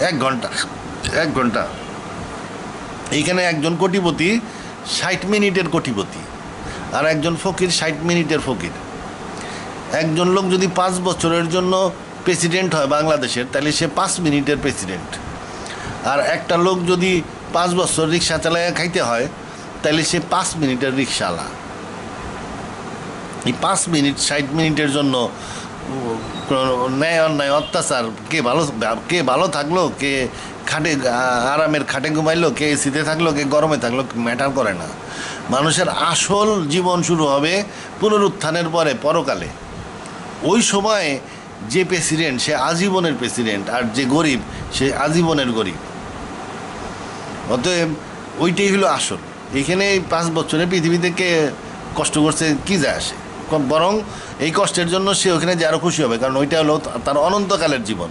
Speaker 1: 1 ঘন্টা। এইখানে একজন কোটিপতি 60 মিনিটের কোটিপতি, আর একজন ফকির 60 মিনিটের ফকির। একজন লোক যদি 5 বছরের জন্য প্রেসিডেন্ট হয় বাংলাদেশের, তাহলে সে 5 মিনিটের প্রেসিডেন্ট। আর একটা লোক যদি 5 বছর রিক্সা চালায় খাইতে হয়, তাহলে সে 5 মিনিটের রিক্সাওয়ালা। এই 5 মিনিট 60 মিনিটের জন্য ন্যায় অন্যায় অত্যাচার, কে ভালো থাকলো, কে আরামের খাটে ঘুমাইলো, কে এসিতে থাকলো, কে গরমে থাকলো, ম্যাটার করে না। মানুষের আসল জীবন শুরু হবে পুনরুত্থানের পরে, পরকালে। ওই সময় যে প্রেসিডেন্ট সে আজীবনের প্রেসিডেন্ট, আর যে গরিব সে আজীবনের গরিব। অতএব ওইটাই হলো আসল। এখানে এই 5 বছরে পৃথিবী থেকে কষ্ট করছে কি যায় আসে, বরং এই কষ্টের জন্য সে ওখানে যে আরও খুশি হবে, কারণ ওইটা হলো তার অনন্তকালের জীবন।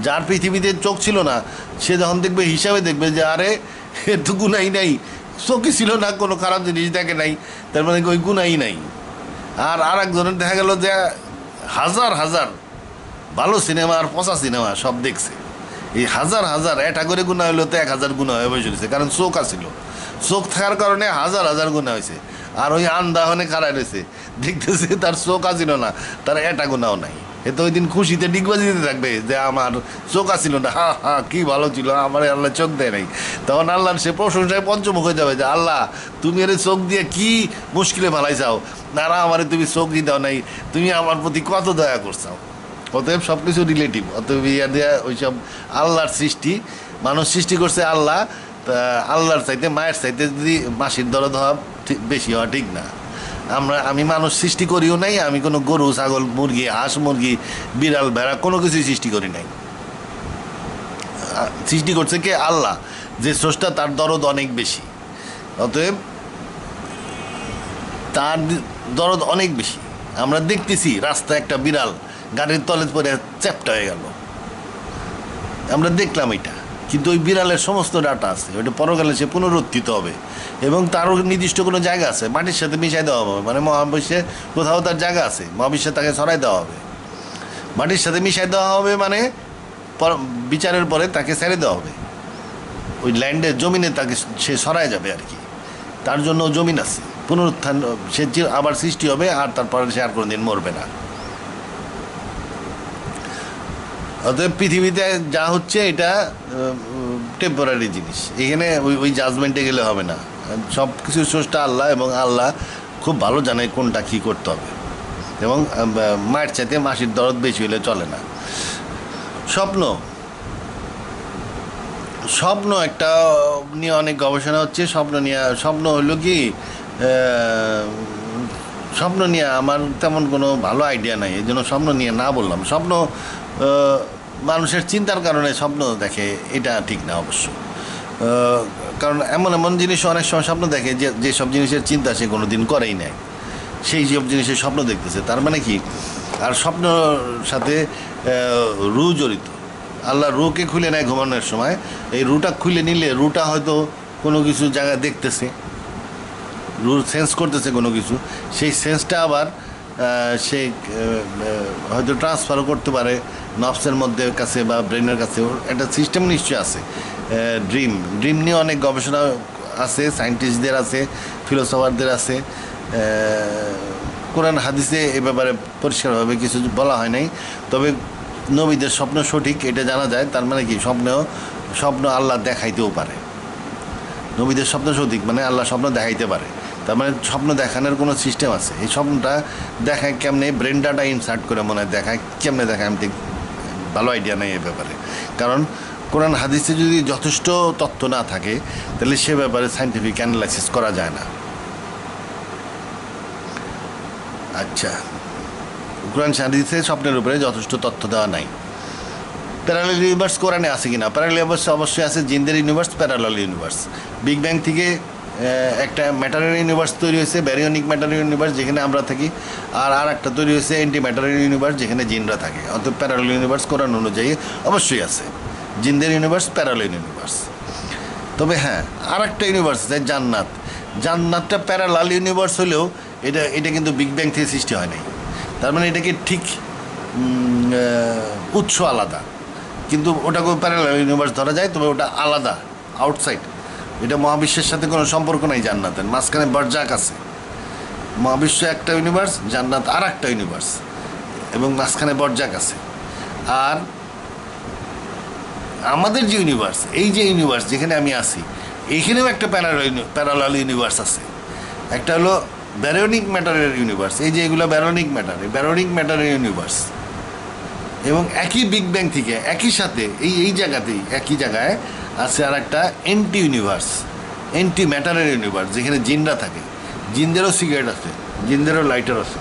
Speaker 1: যার পৃথিবীতে চোখ ছিল না, সে যখন দেখবে হিসাবে দেখবে যে আরে এর তো গুনাই নাই, চোখই ছিল না, কোনো খারাপ জিনিস দেখে নাই, তার মানে ওই গুনাই নাই। আর একজনের দেখা গেল যে হাজার ভালো সিনেমা আর পচা সিনেমা সব দেখছে। এই হাজার এটা করে গুণা হইলো তো 1000 গুণা হয়ে বসে রয়েছে, কারণ চোখ আসছিল, চোখ থাকার কারণে হাজার গুণা হয়েছে। আর ওই আন্দা হনে খাড়াই রয়েছে, দেখতেছে তার চোখ আসছিল না, তার এটা গুণাও নাই। এ তো ওই দিন খুশিতে ডিগবাজি দিতে থাকবে যে আমার চোখ আসছিল না, হা কি ভালো ছিল, আমার আল্লাহ চোখ দেয় নাই। তখন আল্লাহর সে প্রশংসায় পঞ্চমুখ হয়ে যাবে যে আল্লাহ তুমি এর চোখ দিয়ে কি মুশকিলে ভালাই চাও, না আমারে তুমি চোখ দিয়ে দাও নাই, তুমি আমার প্রতি কত দয়া করছাও। অতএব সব কিছু রিলেটিভ। অতএব ইয়া দেওয়া ওইসব আল্লাহর সৃষ্টি, মানুষ সৃষ্টি করছে আল্লাহ, তা আল্লাহর চাইতে মায়ের চাইতে যদি মাসির দরদ হওয়া বেশি হওয়া ঠিক না। আমি মানুষ সৃষ্টি করিও নাই, আমি কোনো গরু ছাগল মুরগি হাঁস মুরগি বিড়াল ভেড়া কোনো কিছুই সৃষ্টি করি নাই। সৃষ্টি করছে কে? আল্লাহ, যে স্রষ্টা, তার দরদ অনেক বেশি। অতএব তার দরদ অনেক বেশি। আমরা দেখতেছি রাস্তায় একটা বিড়াল গাড়ির তলে পরে চ্যাপ্টা হয়ে গেল, আমরা দেখলাম এটা, কিন্তু ওই বিড়ালের সমস্ত ডাটা আছে, ওইটা পরকালে সে পুনরুত্থিত হবে এবং তারও নির্দিষ্ট কোনো জায়গা আছে, মাটির সাথে মিশাই দেওয়া হবে, মানে মহাবিশ্বে কোথাও তার জায়গা আছে, মহাবিশ্বে তাকে ছড়াই দেওয়া হবে, মাটির সাথে মিশাই দেওয়া হবে, মানে বিচারের পরে তাকে ছেড়ে দেওয়া হবে, ওই ল্যান্ডের জমিনে তাকে সে ছড়াই যাবে আর কি। তার জন্য জমিন আছে, পুনরুত্থান, সে আবার সৃষ্টি হবে, আর তারপরে সে আর কোনোদিন মরবে না। অতএব পৃথিবীতে যা হচ্ছে এটা টেম্পোরারি জিনিস, এখানে ওই জাজমেন্টে গেলে হবে না। সব কিছু স্রষ্টা আল্লাহ, এবং আল্লাহ খুব ভালো জানে কোনটা কী করতে হবে, এবং মায়ের চাইতে মাসির দরদ বেশি হলে চলে না। স্বপ্ন একটা নিয়ে অনেক গবেষণা হচ্ছে। স্বপ্ন হলো কি, স্বপ্ন নিয়ে আমার তেমন কোনো ভালো আইডিয়া নাই, এই জন্য স্বপ্ন নিয়ে না বললাম। স্বপ্ন মানুষের চিন্তার কারণে স্বপ্ন দেখে, এটা ঠিক না অবশ্য। কারণ এমন জিনিস অনেক সময় স্বপ্ন দেখে যেসব জিনিসের চিন্তা সে কোনো দিন করেই নেয়, সেই সব জিনিসের স্বপ্ন দেখতেছে। তার মানে কি, আর স্বপ্নর সাথে রু জড়িত। আল্লাহ রুকে খুলে নেয় ঘুমানোর সময়, এই রুটা খুলে নিলে রুটা হয়তো কোনো কিছু জায়গায় দেখতেছে, রুর সেন্স করতেছে কোনো কিছু, সেই সেন্সটা আবার সে হয়তো ট্রান্সফারও করতে পারে নফসের মধ্যে কাছে বা ব্রেনের কাছে। একটা সিস্টেম নিশ্চয়ই আছে। ড্রিম নিয়ে অনেক গবেষণা আছে, সায়েন্টিস্টদের আছে, ফিলোসফারদের আছে। কোরআন হাদিসে এ ব্যাপারে পরিষ্কারভাবে কিছু বলা হয় নাই, তবে নবীদের স্বপ্ন সঠিক এটা জানা যায়। তার মানে কি, স্বপ্ন আল্লাহ দেখাইতেও পারে। নবীদের স্বপ্ন সঠিক মানে আল্লাহ স্বপ্ন দেখাইতে পারে, তার মানে স্বপ্ন দেখানোর কোনো সিস্টেম আছে। এই স্বপ্নটা দেখায় কেমনে, ব্রেন ডাটা ইনসার্ট করে মনে হয় দেখায় কেমনে দেখায়, আমি ঠিক ভালো আইডিয়া নেই এ ব্যাপারে। কারণ কোরআন হাদিসে যদি যথেষ্ট তথ্য না থাকে তাহলে সে ব্যাপারে সাইন্টিফিক অ্যানালাইসিস করা যায় না। আচ্ছা, কোরআন হাদিসে স্বপ্নের উপরে যথেষ্ট তথ্য দেওয়া নাই। প্যারালাল ইউনিভার্স কোরআনে আছে কিনা? প্যারালাল ইউনিভার্স অবশ্যই আছে। জিনদের universe parallel universe. Big bang থেকে একটা ম্যাটারের ইউনিভার্স তৈরি হয়েছে, ব্যারিওনিক ম্যাটারের ইউনিভার্স যেখানে আমরা থাকি, আর একটা তৈরি হয়েছে অ্যান্টি ম্যাটারের ইউনিভার্স যেখানে জিনরা থাকে। অর্থাৎ প্যারালাল ইউনিভার্স কোরআন অনুযায়ী অবশ্যই আছে। জিনদের ইউনিভার্স প্যারালাল ইউনিভার্স। তবে হ্যাঁ, আর একটা ইউনিভার্স আছে জান্নাত। জান্নাতটা প্যারালাল ইউনিভার্স হলেও এটা কিন্তু বিগ ব্যাং থেকে সৃষ্টি হয় নাই। তার মানে এটাকে ঠিক উৎস আলাদা, কিন্তু ওটাকে প্যারালাল ইউনিভার্স ধরা যায়, তবে ওটা আলাদা, আউটসাইড। এটা মহাবিশ্বের সাথে কোনো সম্পর্ক নাই জান্নাতের। মাঝখানে বরজাক আছে। মহাবিশ্ব একটা ইউনিভার্স, জান্নাত আর একটা ইউনিভার্স, এবং মাঝখানে বরজাক আছে। আর আমাদের যে ইউনিভার্স, এই যে ইউনিভার্স যেখানে আমি আছি, এইখানেও একটা প্যারালাল ইউনিভার্স আছে। একটা হলো ব্যারোনিক ম্যাটারের ইউনিভার্স। এই যে এগুলো ব্যারোনিক ম্যাটার, এই ব্যারোনিক ম্যাটারের ইউনিভার্স, এবং একই বিগ ব্যাং থেকে একই সাথে এই জায়গাতেই একই জায়গায় আছে আর একটা এন্টি ইউনিভার্স, এন্টি ম্যাটারের ইউনিভার্স যেখানে জিনরা থাকে। জিনদেরও সিগারেট আছে, জিনদেরও লাইটার আছে।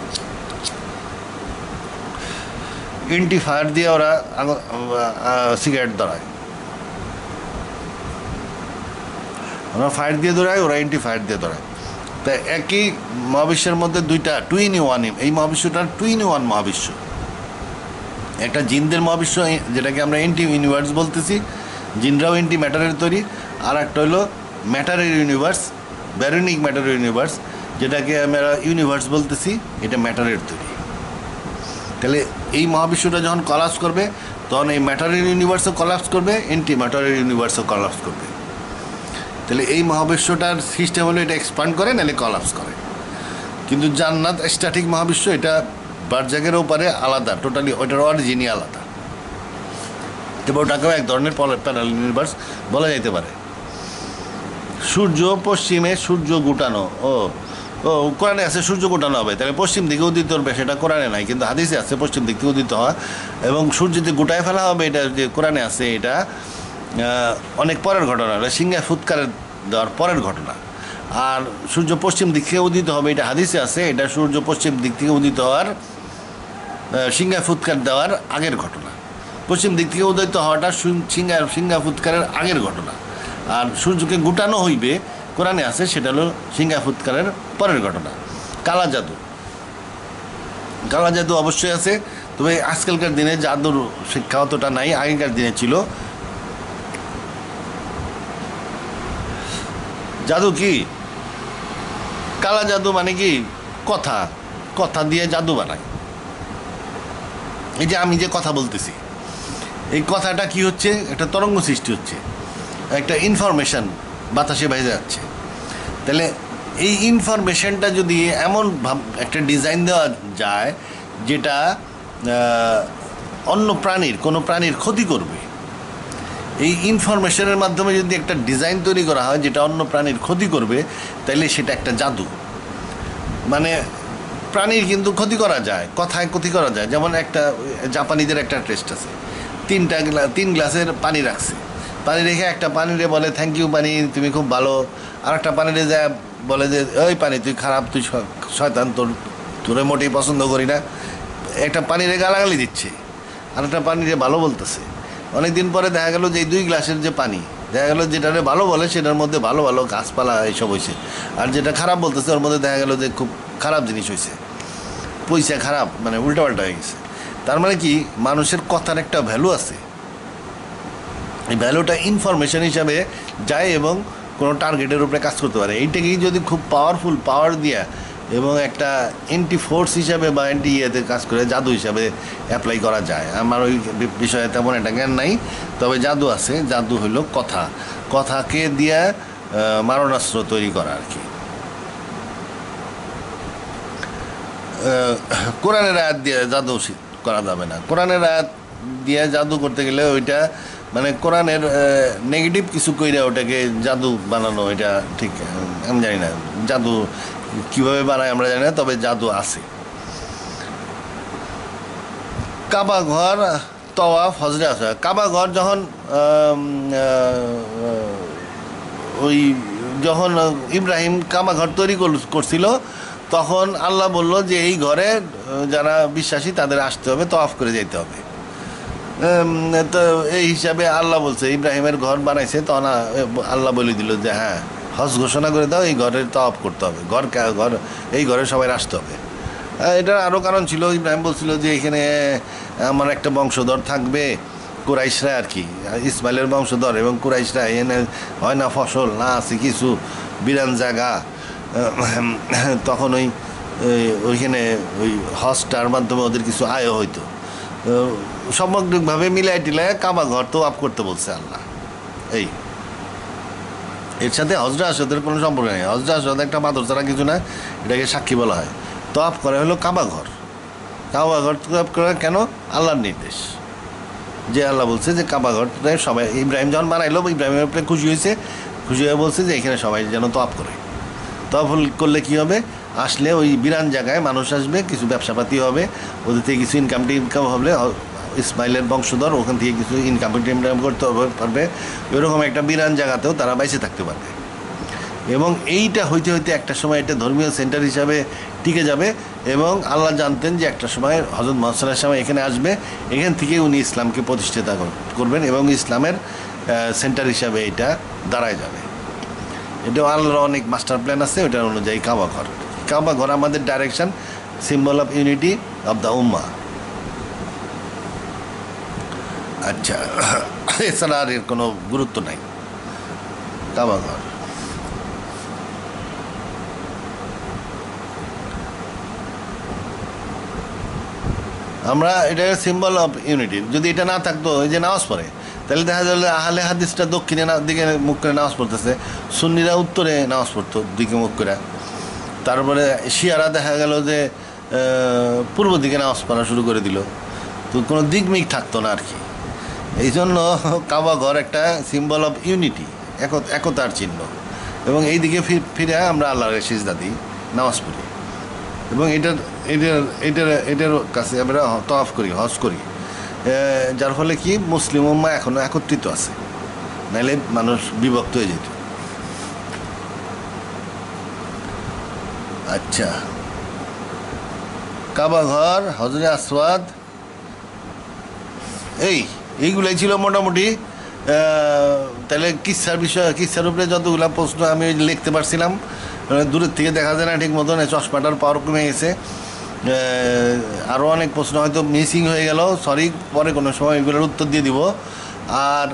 Speaker 1: এন্টি ফায়ার দিয়ে ওরা সিগারেট ধরায়, আমরা ফায়ার দিয়ে ধরাই, ওরা এন্টি ফায়ার দিয়ে ধরায়। তাই একই মহাবিশ্বের মধ্যে দুইটা টুইন ওয়ান, এই মহাবিশ্বটা টুইন ওয়ান মহাবিশ্ব। একটা জিনদের মহাবিশ্ব যেটাকে আমরা এন্টি ইউনিভার্স বলতেছি, জিনরাও এন্টি ম্যাটারের তৈরি। আর একটা হলো ম্যাটারের ইউনিভার্স, ব্যারোনিক ম্যাটারের ইউনিভার্স, যেটাকে আমরা ইউনিভার্স বলতেছি, এটা ম্যাটারের তৈরি। তাহলে এই মহাবিশ্বটা যখন কলাপস করবে তখন এই ম্যাটারের ইউনিভার্সও কলাপস করবে, এন্টি ম্যাটারের ইউনিভার্সও কলাপস করবে। তাহলে এই মহাবিশ্বটার সিস্টেম হলো এটা এক্সপান্ড করে, নাহলে কলাপস করে। কিন্তু জান্নাত স্ট্যাটিক মহাবিশ্ব, এটা বারজাকের ওপারে আলাদা, টোটালি ওইটার অরিজিনই আলাদা। তবে ওটাকেও এক ধরনের প্যারালাল ইউনিভার্স বলা যেতে পারে। সূর্য পশ্চিমে, সূর্য গুটানো। ও ও কোরআনে আছে সূর্য গুটানো হবে, তাহলে পশ্চিম দিকে উদিত হবে, সেটা কোরআনে নাই, কিন্তু হাদিসে আছে পশ্চিম দিক থেকে উদিত হওয়া। এবং সূর্য যদি গুটায় ফেলা হবে, এটা যে কোরআনে আছে, এটা অনেক পরের ঘটনা, সিংহায় ফুৎকারের দেওয়ার পরের ঘটনা। আর সূর্য পশ্চিম দিক থেকে উদিত হবে, এটা হাদিসে আছে, এটা সূর্য পশ্চিম দিক থেকে উদিত হওয়ার সিংহায় ফুৎকার দেওয়ার আগের ঘটনা। পশ্চিম দিক থেকে উদিত হওয়াটা সিংহা ফুৎকারের আগের ঘটনা। আর সূর্যকে গুটানো হইবে কোরআনে আছে, সেটা হলো সিংহা ফুৎকারের পরের ঘটনা। কালা জাদু, কালা জাদু অবশ্যই আছে, তবে আজকালকার দিনে জাদুর শিক্ষা অতটা নাই, আগেকার দিনে ছিল। জাদু কি? কালা জাদু মানে কি? কথা দিয়ে জাদু বানায়। এই যে আমি যে কথা বলতেছি, এই কথাটা কি হচ্ছে? একটা তরঙ্গ সৃষ্টি হচ্ছে, একটা ইনফরমেশন বাতাসে বাইরে যাচ্ছে। তাহলে এই ইনফরমেশনটা যদি এমন একটা ডিজাইন দেওয়া যায় যেটা অন্য কোনো প্রাণীর ক্ষতি করবে, এই ইনফরমেশনের মাধ্যমে যদি একটা ডিজাইন তৈরি করা হয় যেটা অন্য প্রাণীর ক্ষতি করবে, তাহলে সেটা একটা জাদু। মানে প্রাণীর কিন্তু ক্ষতি করা যায়, কথায় ক্ষতি করা যায়। যেমন একটা জাপানিদের একটা টেস্ট আছে, 3 গ্লাসের পানি রাখছে, পানি রেখে একটা পানিরে বলে থ্যাংক ইউ পানি, তুমি খুব ভালো। আর একটা পানিরে যায় বলে যে ওই পানি তুই খারাপ, তুই শয়তান, তোরে মোটেই পছন্দ করি না। একটা পানিরে গালাগালি দিচ্ছে, আর একটা পানিরে ভালো বলতেছে। অনেকদিন পরে দেখা গেল যে এই 2 গ্লাসের যে পানি, দেখা গেলো যেটারে ভালো বলে সেটার মধ্যে ভালো ভালো গাছপালা এইসব হয়েছে, আর যেটা খারাপ বলতেছে ওর মধ্যে দেখা গেলো যে খুব খারাপ জিনিস হয়েছে, পয়সা খারাপ, মানে উল্টাপাল্টা হয়ে গেছে। তার মানে কি, মানুষের কথার একটা ভ্যালু আছে, এই ভ্যালুটা ইনফরমেশন হিসাবে যায় এবং কোনো টার্গেটের উপরে কাজ করতে পারে। এইটাকেই যদি খুব পাওয়ারফুল পাওয়ার দিয়া এবং একটা অ্যান্টি ফোর্স হিসাবে বা অ্যান্টি ইয়েতে কাজ করে জাদু হিসাবে অ্যাপ্লাই করা যায়। আমার ওই বিষয়ে তেমন একটা জ্ঞান নাই, তবে জাদু আছে। জাদু হলো কথাকে দিয়ে মারণাস্ত্র তৈরি করা আর কি। কোরআনের আয়াত দিয়ে জাদু করা যাবে না। কোরআনের আয়াত দিয়ে জাদু করতে গেলে ওইটা মানে কোরআনের নেগেটিভ কিছু কইরা ওটাকে জাদু বানানো, এটা ঠিক আমি জানি না জাদু কীভাবে বানায় আমরা জানি না, তবে জাদু আছে। কাবা ঘর তওয়াফ হজরে আসওয়াদ। কাবা ঘর যখন ওই যখন ইব্রাহিম কাবা ঘর তৈরি করছিল তখন আল্লাহ বলল যে এই ঘরে যারা বিশ্বাসী তাদের আসতে হবে, তওয়াফ করে যেতে হবে। তো এই হিসাবে আল্লাহ বলছে ইব্রাহিমের ঘর বানাইছে, তখন আল্লাহ বলে দিল যে হ্যাঁ হজ ঘোষণা করে দাও, এই ঘরের তওয়াফ করতে হবে, ঘর এই ঘরে সবাই আসতে হবে। এটার আরও কারণ ছিল, ইব্রাহিম বলছিল যে এখানে আমার একটা বংশধর থাকবে, কুরাইশরা আর কি, ইসমাইলের বংশধর, এবং কুরাইশরা এনে হয় না ফসল না আছে কিছু বিরান জায়গা, তখন ওইখানে ওই হজটার মাধ্যমে ওদের কিছু আয় হইতো। সামগ্রিকভাবে মিলাই টিলায় কাবা ঘর তো আপ করতে বলছে আল্লাহ। এই এর সাথে হজরা আসদের কোনো সম্পর্ক নেই। হজরা আসদ একটা মাদর ছাড়া কিছু না, এটাকে সাক্ষী বলা হয়। তো আপ করা হলো কাবা ঘর। কাবা ঘর তো আপ করা কেন? আল্লাহর নির্দেশ, যে আল্লাহ বলছে যে কাবা ঘরটা সবাই, ইব্রাহিম যখন বানাইলো ইব্রাহিমের উপরে খুশি হয়েছে, খুশি হয়ে বলছে যে এখানে সবাই যেন তওয়াফ করে। তওয়াফ করলে কী হবে? আসলে ওই বিরান জায়গায় মানুষ আসবে, কিছু ব্যবসাপাতি হবে, ওদের থেকে কিছু ইনকাম হবে, ইসমাইলের বংশধর ওখান থেকে কিছু ইনকাম করতে পারবে, এরকম একটা বিরান জায়গাতেও তারা বাইসে থাকতে পারবে। এবং এইটা হইতে হইতে একটা সময় এটা ধর্মীয় সেন্টার হিসাবে টিকে যাবে। এবং আল্লাহ জানতেন যে একটা সময় হযরত মুহাম্মদ সাল্লাল্লাহু আলাইহি ওয়াসাল্লাম এখানে আসবে, এখান থেকে উনি ইসলামকে প্রতিষ্ঠিত করবেন এবং ইসলামের সেন্টার হিসাবে এটা দাঁড়ায় যাবে। এটাও আল্লাহর অনেক মাস্টার প্ল্যান আছে, ওটার অনুযায়ী কাবা ঘর। কাবা ঘর আমাদের direction, symbol of unity of the উম্মাহ। আচ্ছা, এছাড়া আর এর কোনো গুরুত্ব নাই কাবা ঘর। আমরা এটা সিম্বল অফ ইউনিটি। যদি এটা না থাকতো, এই যে নামাজ পড়ে, তাহলে দেখা গেল আহলে হাদিসটা দক্ষিণে দিকে মুখ করে নামাজ পড়তেছে, সুন্নিরা উত্তরে নামাজ পড়তো দিকে মুখ করে। তারপরে শিয়ারা দেখা গেল যে পূর্ব দিকে নামাজ পড়া শুরু করে দিল, তো কোনো দিকমিক থাকতো না আর কি। এই জন্য কাবা ঘর একটা সিম্বল অফ ইউনিটি, একতার চিহ্ন। এবং এই দিকে ফিরে আমরা আল্লাহর সিজদা দিই, নামাজ পড়ি, এবং এটার কাছে আমরা তওয়াফ করি, হজ করি, যার ফলে কি মুসলিম উম্মাহ এখনও একত্রিত আছে, নাইলে মানুষ বিভক্ত হয়ে যেত। আচ্ছা, কাবা ঘর, হজরে আসওয়াদ, এইগুলাই ছিল মোটামুটি। তাহলে কিচ্ছার উপরে যতগুলো প্রশ্ন আমি লিখতে পারছিলাম, দূরের থেকে দেখা যায় না ঠিক মতন, চশমাটার পাওয়ার কমে গেছে, আরও অনেক প্রশ্ন হয়তো মিসিং হয়ে গেল, সরি, পরে কোনো সময় এগুলোর উত্তর দিয়ে দিব। আর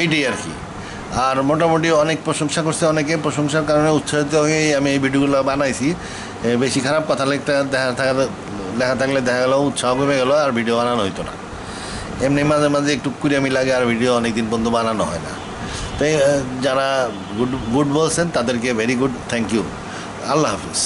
Speaker 1: এইটাই আর কি। আর মোটামুটি অনেক প্রশংসা করছে, অনেকে প্রশংসার কারণে উৎসাহিত হয়েই আমি এই ভিডিওগুলো বানাইছি। বেশি খারাপ কথা লেখা থাকলে দেখা গেল উৎসাহ কমে গেল, আর ভিডিও বানানো হইতো না। এমনি মাঝে মাঝে একটু কুড়ামি লাগে, আর ভিডিও অনেক দিন পর্যন্ত বানানো হয় না। তাই যারা গুড বলছেন তাদেরকে ভেরি গুড, থ্যাংক ইউ। আল্লাহ হাফিজ।